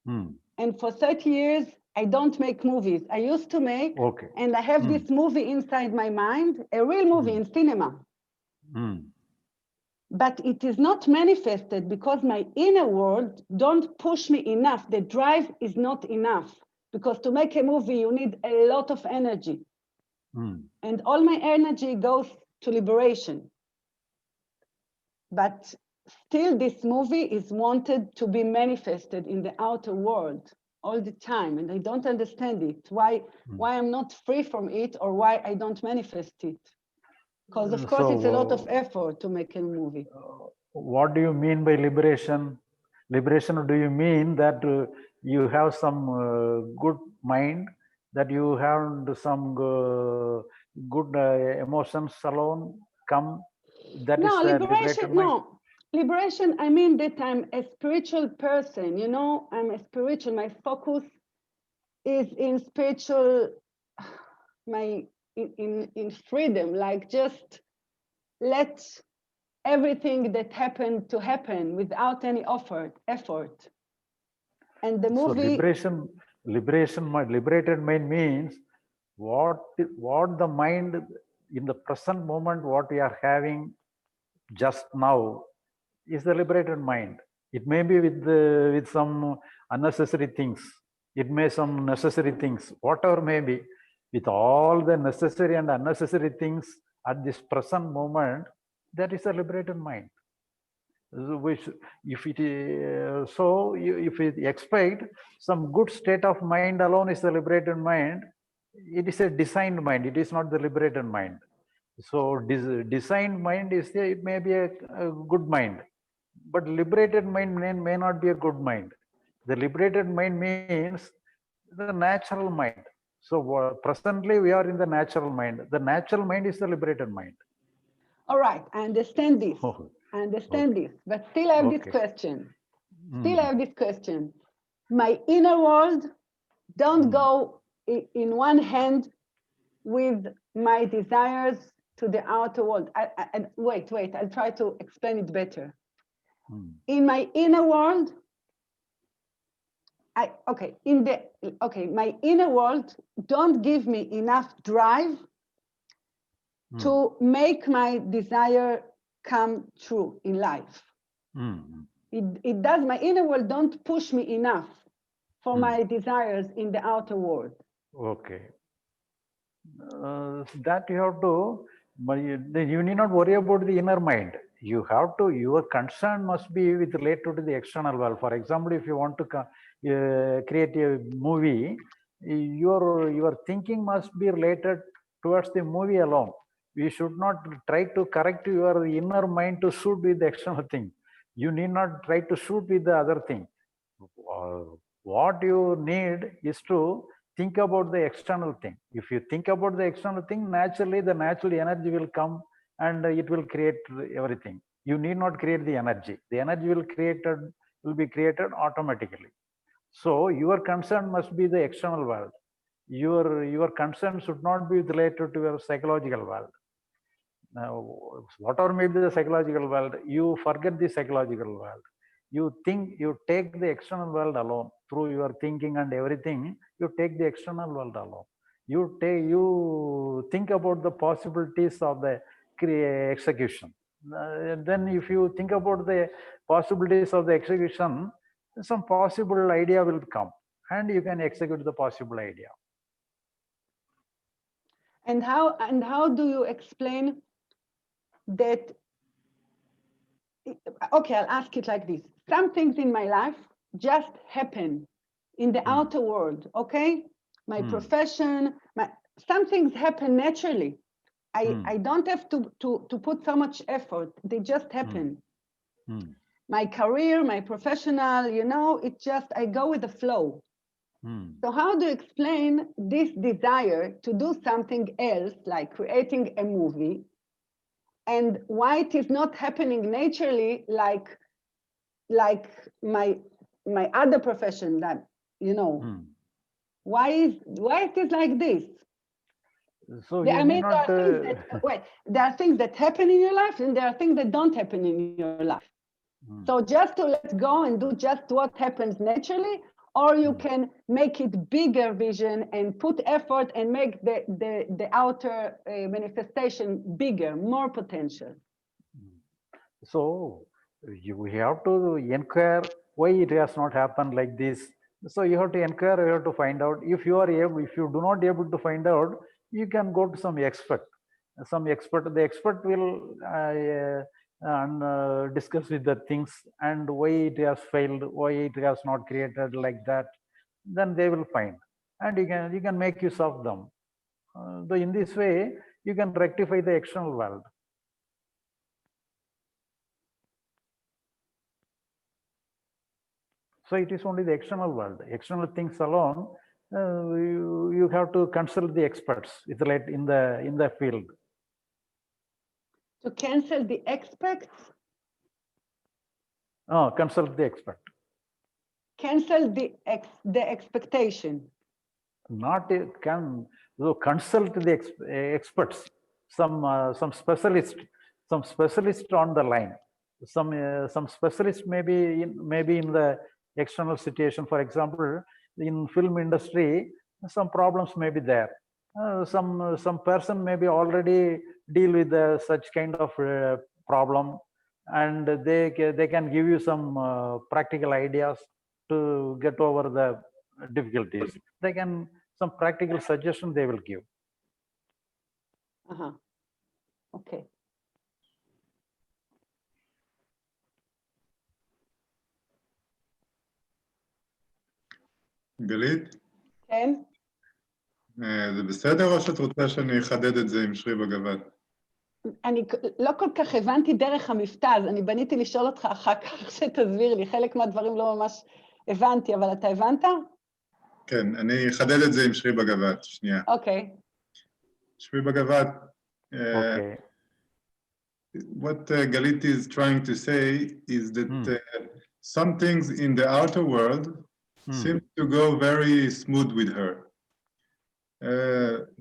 And for 30 years, I don't make movies. I used to make, and I have this movie inside my mind, a real movie in cinema. But it is not manifested because my inner world don't push me enough. The drive is not enough, because to make a movie, you need a lot of energy. And all my energy goes to liberation. But still, this movie is wanted to be manifested in the outer world all the time. And I don't understand it, why I'm not free from it or why I don't manifest it. Because of course it's a lot of effort to make a movie. What do you mean by liberation? Liberation, do you mean that you have some good mind, that you have some good emotions alone come? That No, is the liberated mind? no. Liberation, I mean that I'm a spiritual person, you know, I'm a spiritual, my focus is in spiritual, in freedom, like just let everything that happened to happen without any effort. And the movie. So liberated mind means what the mind in the present moment, what we are having just now is the liberated mind. It may be with some unnecessary things. It may some necessary things, whatever may be. With all the necessary and unnecessary things at this present moment, that is a liberated mind. Which, if it if we expect some good state of mind alone is the liberated mind, it is a designed mind. It is not the liberated mind. So designed mind is it may be a good mind, but liberated mind may not be a good mind. The liberated mind means the natural mind. So presently we are in the natural mind. The natural mind is the liberated mind. All right, I understand this. I understand this, but still I have this question. Still I have this question. My inner world don't go in one hand with my desires to the outer world. Wait, I'll try to explain it better. In my inner world, my inner world don't give me enough drive to make my desire come true in life. It does, my inner world don't push me enough for my desires in the outer world. Okay. That you have to, but you need not worry about the inner mind. You have to, your concern must be with related to the external world. For example, if you want to create a movie, your thinking must be related towards the movie alone. We should not try to correct your inner mind to suit with the external thing. You need not try to suit with the other thing. What you need is to think about the external thing. If you think about the external thing, naturally the natural energy will come and it will create everything. You need not create the energy. The energy will be created automatically. So your concern must be the external world. Your concern should not be related to your psychological world. Now, whatever may be the psychological world, you forget the psychological world. You think, you take the external world alone through your thinking and everything. You take the external world alone. You think about the possibilities of the execution. Then if you think about the possibilities of the execution, some possible idea will come and you can execute the possible idea. And how do you explain that? Okay, I'll ask it like this. Some things in my life just happen in the outer world, okay? My profession, some things happen naturally. I don't have to put so much effort. They just happen. My career, my professional, you know, it just, I go with the flow. So how do you explain this desire to do something else, like creating a movie, and why it is not happening naturally, like my other profession, that, you know, why it is like this? So I mean, there are things that happen in your life, and there are things that don't happen in your life. So just to let go and do just what happens naturally, or you can make it bigger vision and put effort and make the outer manifestation bigger, more potential. So you have to inquire why it has not happened like this. So you have to inquire, you have to find out. If you are able, if you do not able to find out, you can go to some expert. The expert will discuss with the things and why it has failed, why it has not created like that. Then they will find, and you can make use of them. So in this way, you can rectify the external world. So it is only the external world. External things alone, you have to consult the experts in the field. To cancel the experts? Oh, consult the expert. Cancel the expectation. Not can so consult the experts, some specialist on the line, some specialist maybe in the external situation. For example, in film industry, some problems may be there. Some person maybe already deal with such kind of problem, and they can give you some practical ideas to get over the difficulties. They can some practical suggestion they will give. Okay. גלית? כן? זה בסדר או שאת רוצה שאני אחדד את זה עם שרי בגבת? אני לא כל כך הבנתי דרך המבטא, אז אני בניתי לשאול אותך אחר כך שתסביר לי. חלק מהדברים לא ממש הבנתי, אבל אתה הבנת? כן, אני אחדד את זה עם שרי בגבת, שנייה. אוקיי. שרי בגבת, Okay. what Galit is trying to say is that some things in the outer world seem to go very smooth with her.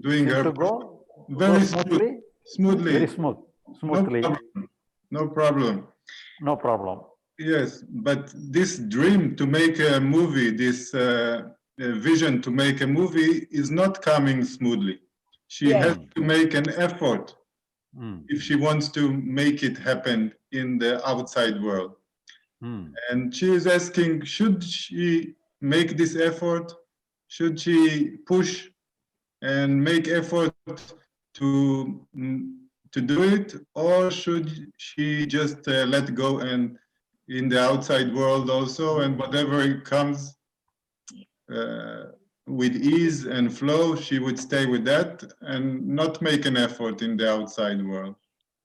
Doing her to go very smoothly. Smoothly. Very smoothly. No problem. No problem. Yes, but this dream to make a movie, this vision to make a movie is not coming smoothly. She has to make an effort if she wants to make it happen in the outside world. And she is asking, should she make this effort? Should she push and make effort to do it, or should she just let go and in the outside world also, and whatever it comes with ease and flow, she would stay with that and not make an effort in the outside world?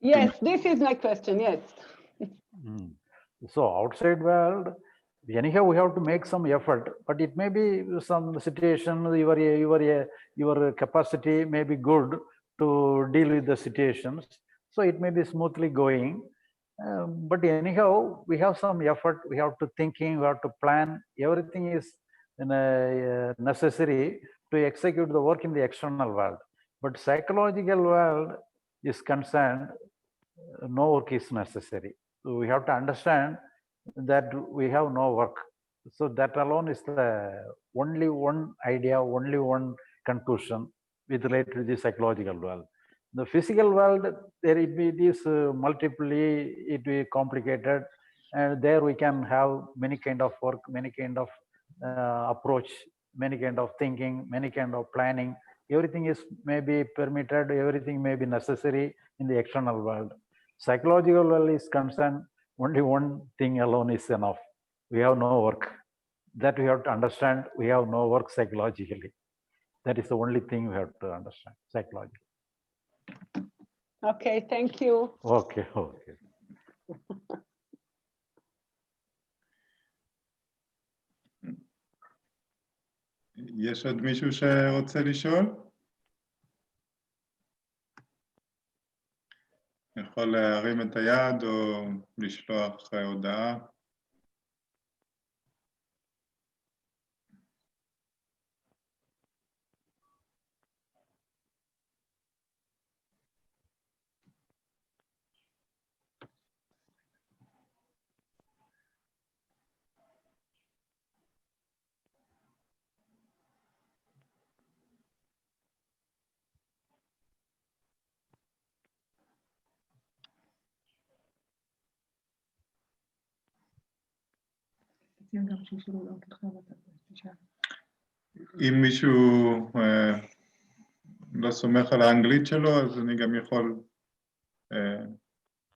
Yes, this is my question, yes. So outside world, anyhow we have to make some effort, but it may be some situation, your capacity may be good to deal with the situations, so it may be smoothly going. But anyhow, we have some effort, we have to thinking, we have to plan, everything is necessary to execute the work in the external world. But psychological world is concerned, no work is necessary. So we have to understand that we have no work. So that alone is the only one idea, only one conclusion with related to the psychological world. The physical world, there it is multiply, it will be complicated, and there we can have many kind of work, many kind of approach, many kind of thinking, many kind of planning. Everything is maybe permitted, everything may be necessary in the external world. Psychological world is concerned, only one thing alone is enough. We have no work. That we have to understand, we have no work psychologically. That is the only thing we have to understand psychologically. Okay, thank you. Okay. יש עוד מישהו שרוצה לשאול? יכול להרים את היד או לשלוח הודעה. אם מישהו לא סומך על האנגלית שלו, אז אני גם יכול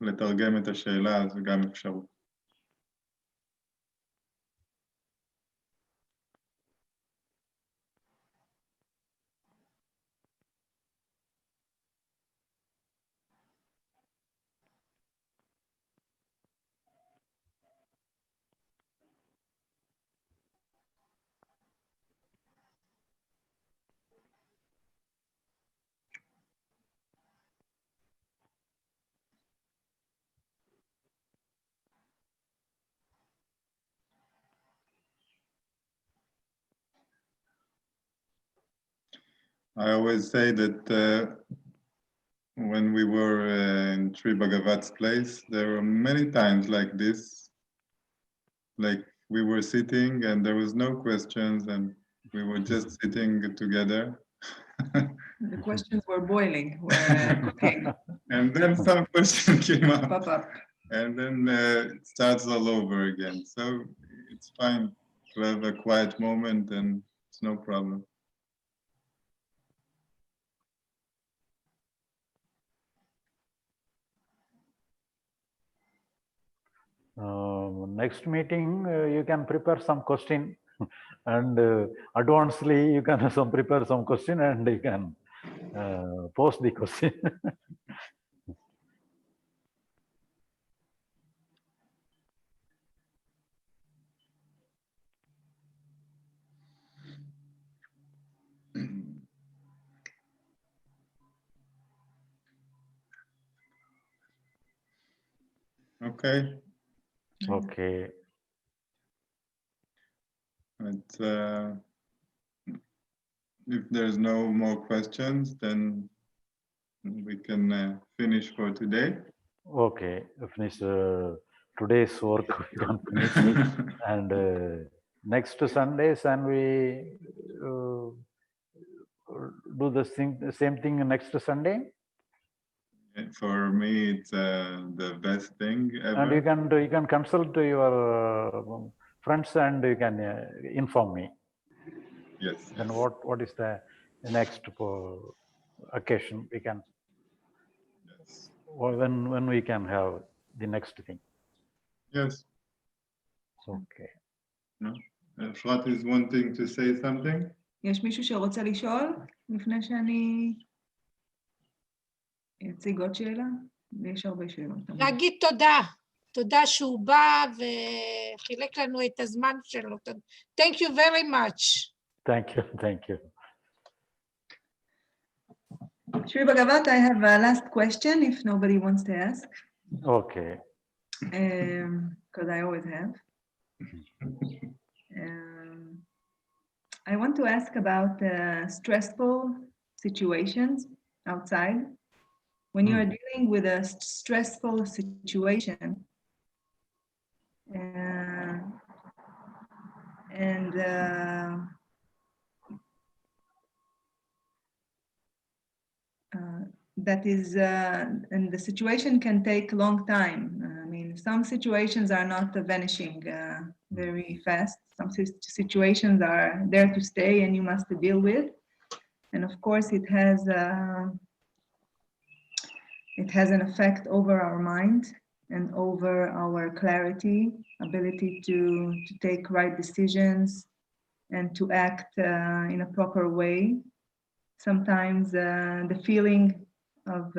לתרגם את השאלה, אז זה גם אפשרות. I always say that when we were in Sri Bagavath's place, there were many times like this, like we were sitting and there was no questions and we were just sitting together. The questions were boiling, were cooking. And then some question came up. Pop up. And then it starts all over again. So it's fine to have a quiet moment and it's no problem. Next meeting, you can prepare some question and advancedly you can prepare some question and you can post the question. Okay. Okay. But, if there's no more questions, then we can finish for today. Okay. Finish today's work. We can finish. And next Sundays, and we do the same thing next Sunday. For me, it's the best thing ever. And you can consult your friends and you can inform me. Yes. Then what is the next occasion we can? Yes. Or when we can have the next thing. Yes. Okay. No? Flat is wanting to say something? יש מישהו שרוצה לשאול לפני שאני אציג עוד שאלה? ויש הרבה שאלות. להגיד תודה. תודה שהוא בא וחילק לנו את הזמן שלו. Thank you very much. Thank you. Thank you. Sri Bagavath, I have a last question if nobody wants to ask. Okay. Because I always have. I want to ask about stressful situations outside. When you are dealing with a stressful situation, that is, and the situation can take a long time. I mean, some situations are not vanishing very fast. Some situations are there to stay and you must deal with. And of course, it has an effect over our mind and over our clarity, ability to take right decisions and to act in a proper way. Sometimes the feeling of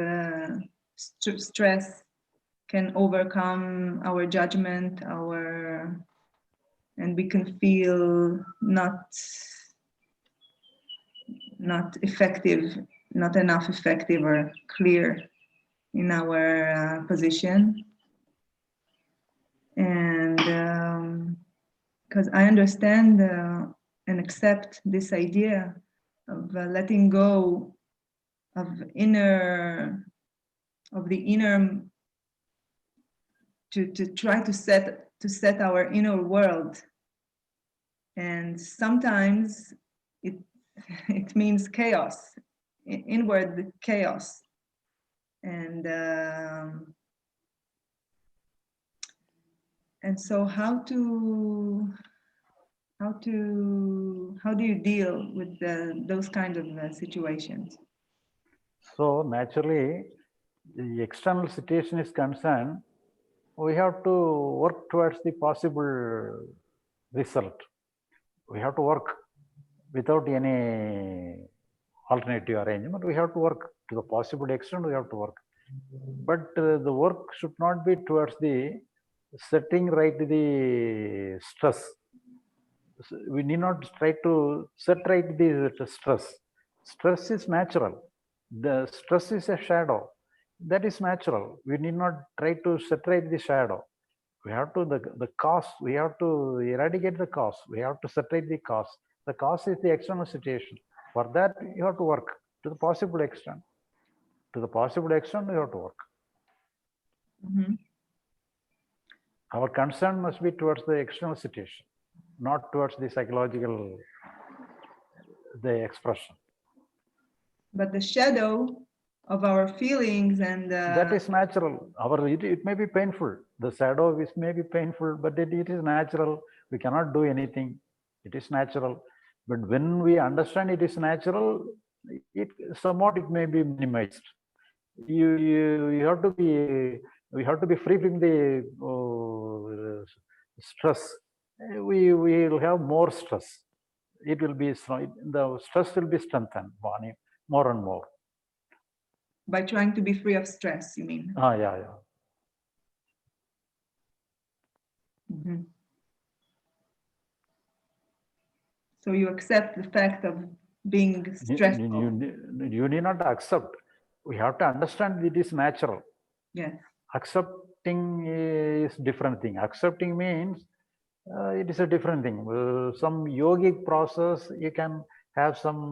stress can overcome our judgment, and we can feel not effective, not enough effective or clear in our position. And because I understand and accept this idea of letting go of the inner to try to set our inner world, and sometimes it means chaos, inward chaos, and so how do you deal with those kind of situations? So naturally, the external situation is concerned, we have to work towards the possible result. We have to work without any alternative arrangement. We have to work to the possible extent, we have to work. But the work should not be towards the setting right the stress. We need not try to set right the stress. Stress is natural. The stress is a shadow. That is natural. We need not try to separate the shadow. We have to, the cause, we have to eradicate the cause. We have to separate the cause. The cause is the external situation. For that, you have to work to the possible extent. To the possible extent, you have to work. Our concern must be towards the external situation, not towards the psychological, the expression. But the shadow of our feelings and that is natural. It may be painful. The shadow may be painful, but it is natural. We cannot do anything. It is natural. But when we understand it is natural, somewhat it may be minimized. You have to be. We have to be free from the stress. We will have more stress. It will be the stress will be strengthened more and more. By trying to be free of stress, you mean? Yeah. So you accept the fact of being stressful. You need not accept. We have to understand it is natural. Yes. Accepting is different thing. Accepting means it is a different thing. Some yogic process, you can have some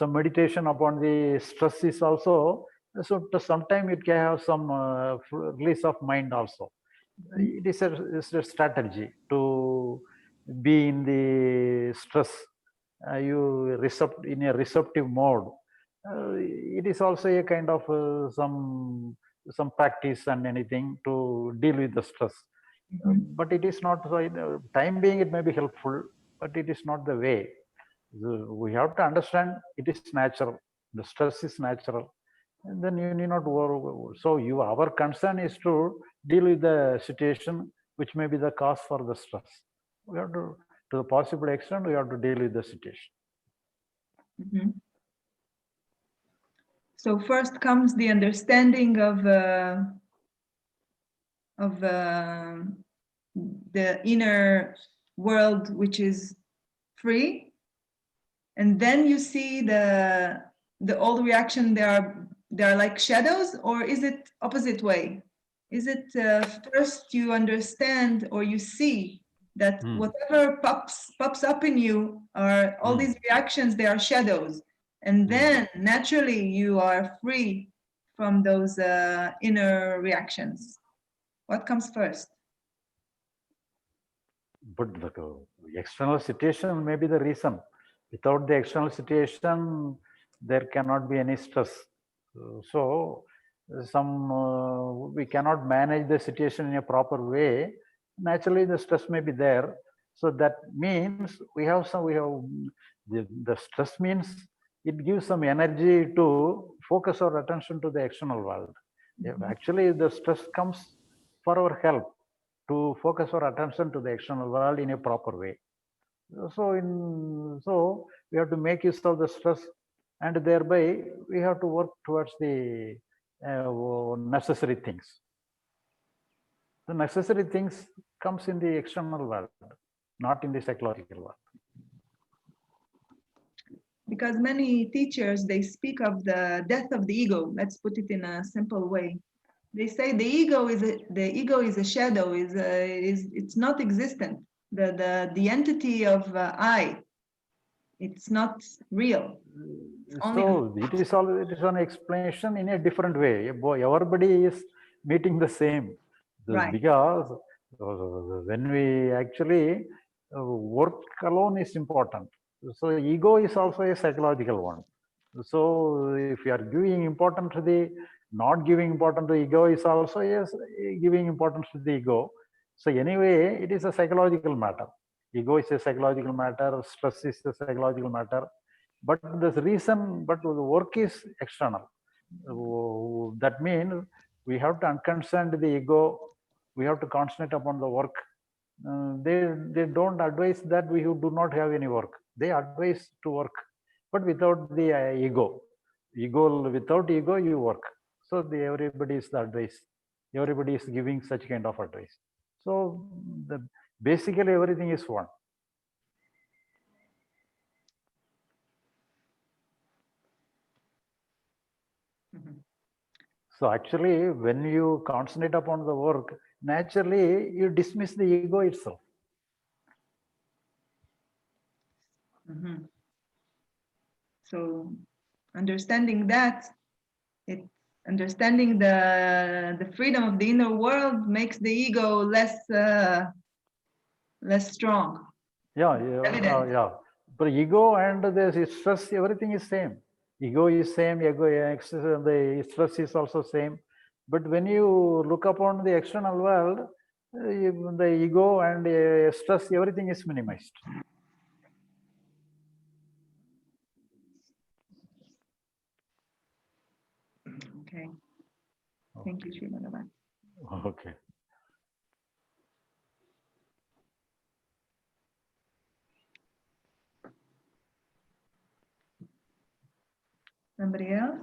meditation upon the stress is also. So sometimes it can have some release of mind also. It is a strategy to be in the stress. You in a receptive mode. It is also a kind of some practice and anything to deal with the stress. But it is not, time being it may be helpful, but it is not the way. We have to understand it is natural. The stress is natural. And then you need not worry. So our concern is to deal with the situation which may be the cause for the stress. We have to the possible extent, we have to deal with the situation. So first comes the understanding of the inner world, which is free, and then you see the old reaction. They are like shadows, or is it opposite way? Is it first you understand or you see that whatever pops up in you are all these reactions? They are shadows, and then naturally you are free from those inner reactions. What comes first? But the external situation may be the reason. Without the external situation, there cannot be any stress. So, we cannot manage the situation in a proper way. Naturally, the stress may be there. So that means the stress means it gives some energy to focus our attention to the external world. Actually, the stress comes for our help to focus our attention to the external world in a proper way. So we have to make use of the stress, and thereby we have to work towards the necessary things. The necessary things comes in the external world, not in the psychological world. Because many teachers, they speak of the death of the ego. Let's put it in a simple way. They say the ego is a shadow. It's not existent. The entity of I, it's not real. So it is an explanation in a different way. Everybody is meeting the same, right. Because when we actually work alone is important. So ego is also a psychological one. So if you are giving importance to the not giving importance to ego is also giving importance to the ego. So anyway, it is a psychological matter. Ego is a psychological matter. Stress is a psychological matter. But the work is external. That means we have to unconcern the ego. We have to concentrate upon the work. They don't advise that we do not have any work. They advise to work, but without the ego. Without ego, you work. So everybody is the advice. Everybody is giving such kind of advice. So basically everything is one. So actually, when you concentrate upon the work, naturally you dismiss the ego itself. So understanding that, understanding the freedom of the inner world makes the ego less strong. Yeah, Evident. yeah. But ego and the stress, everything is same. Ego is same, the stress is also same. But when you look upon the external world, the ego and stress, everything is minimized. Okay. Thank you, Sri Bagavath. Okay. Somebody else?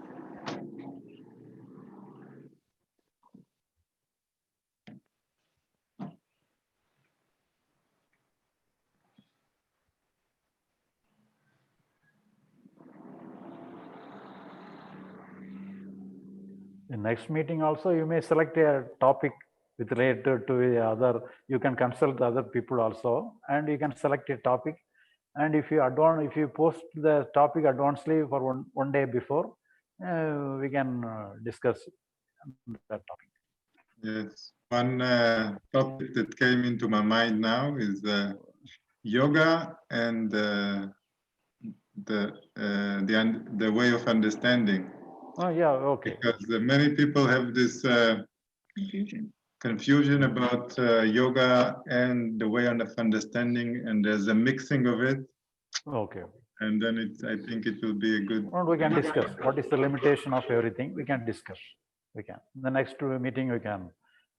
In next meeting also, you may select a topic with related to the other. You can consult the other people also, and you can select a topic. And if you post the topic advancedly for one day before, we can discuss that topic. Yes, one topic that came into my mind now is yoga and the way of understanding. Oh yeah, okay. Because many people have this confusion about yoga and the way of understanding, and there's a mixing of it. Okay. And then I think it will be a good. Well, we can discuss what is the limitation of everything. We can discuss. We can. In the next meeting, we can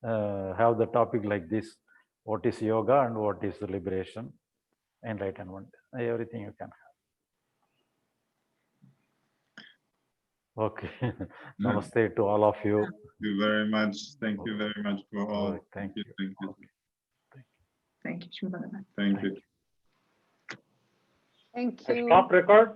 have the topic like this: what is yoga and what is liberation, enlightenment. Everything you can have. Okay. Namaste to all of you. Thank you very much. Thank you very much for all. Thank you. Thank you. Thank you, Sri Bagavath. Thank you. Thank you. Stop record.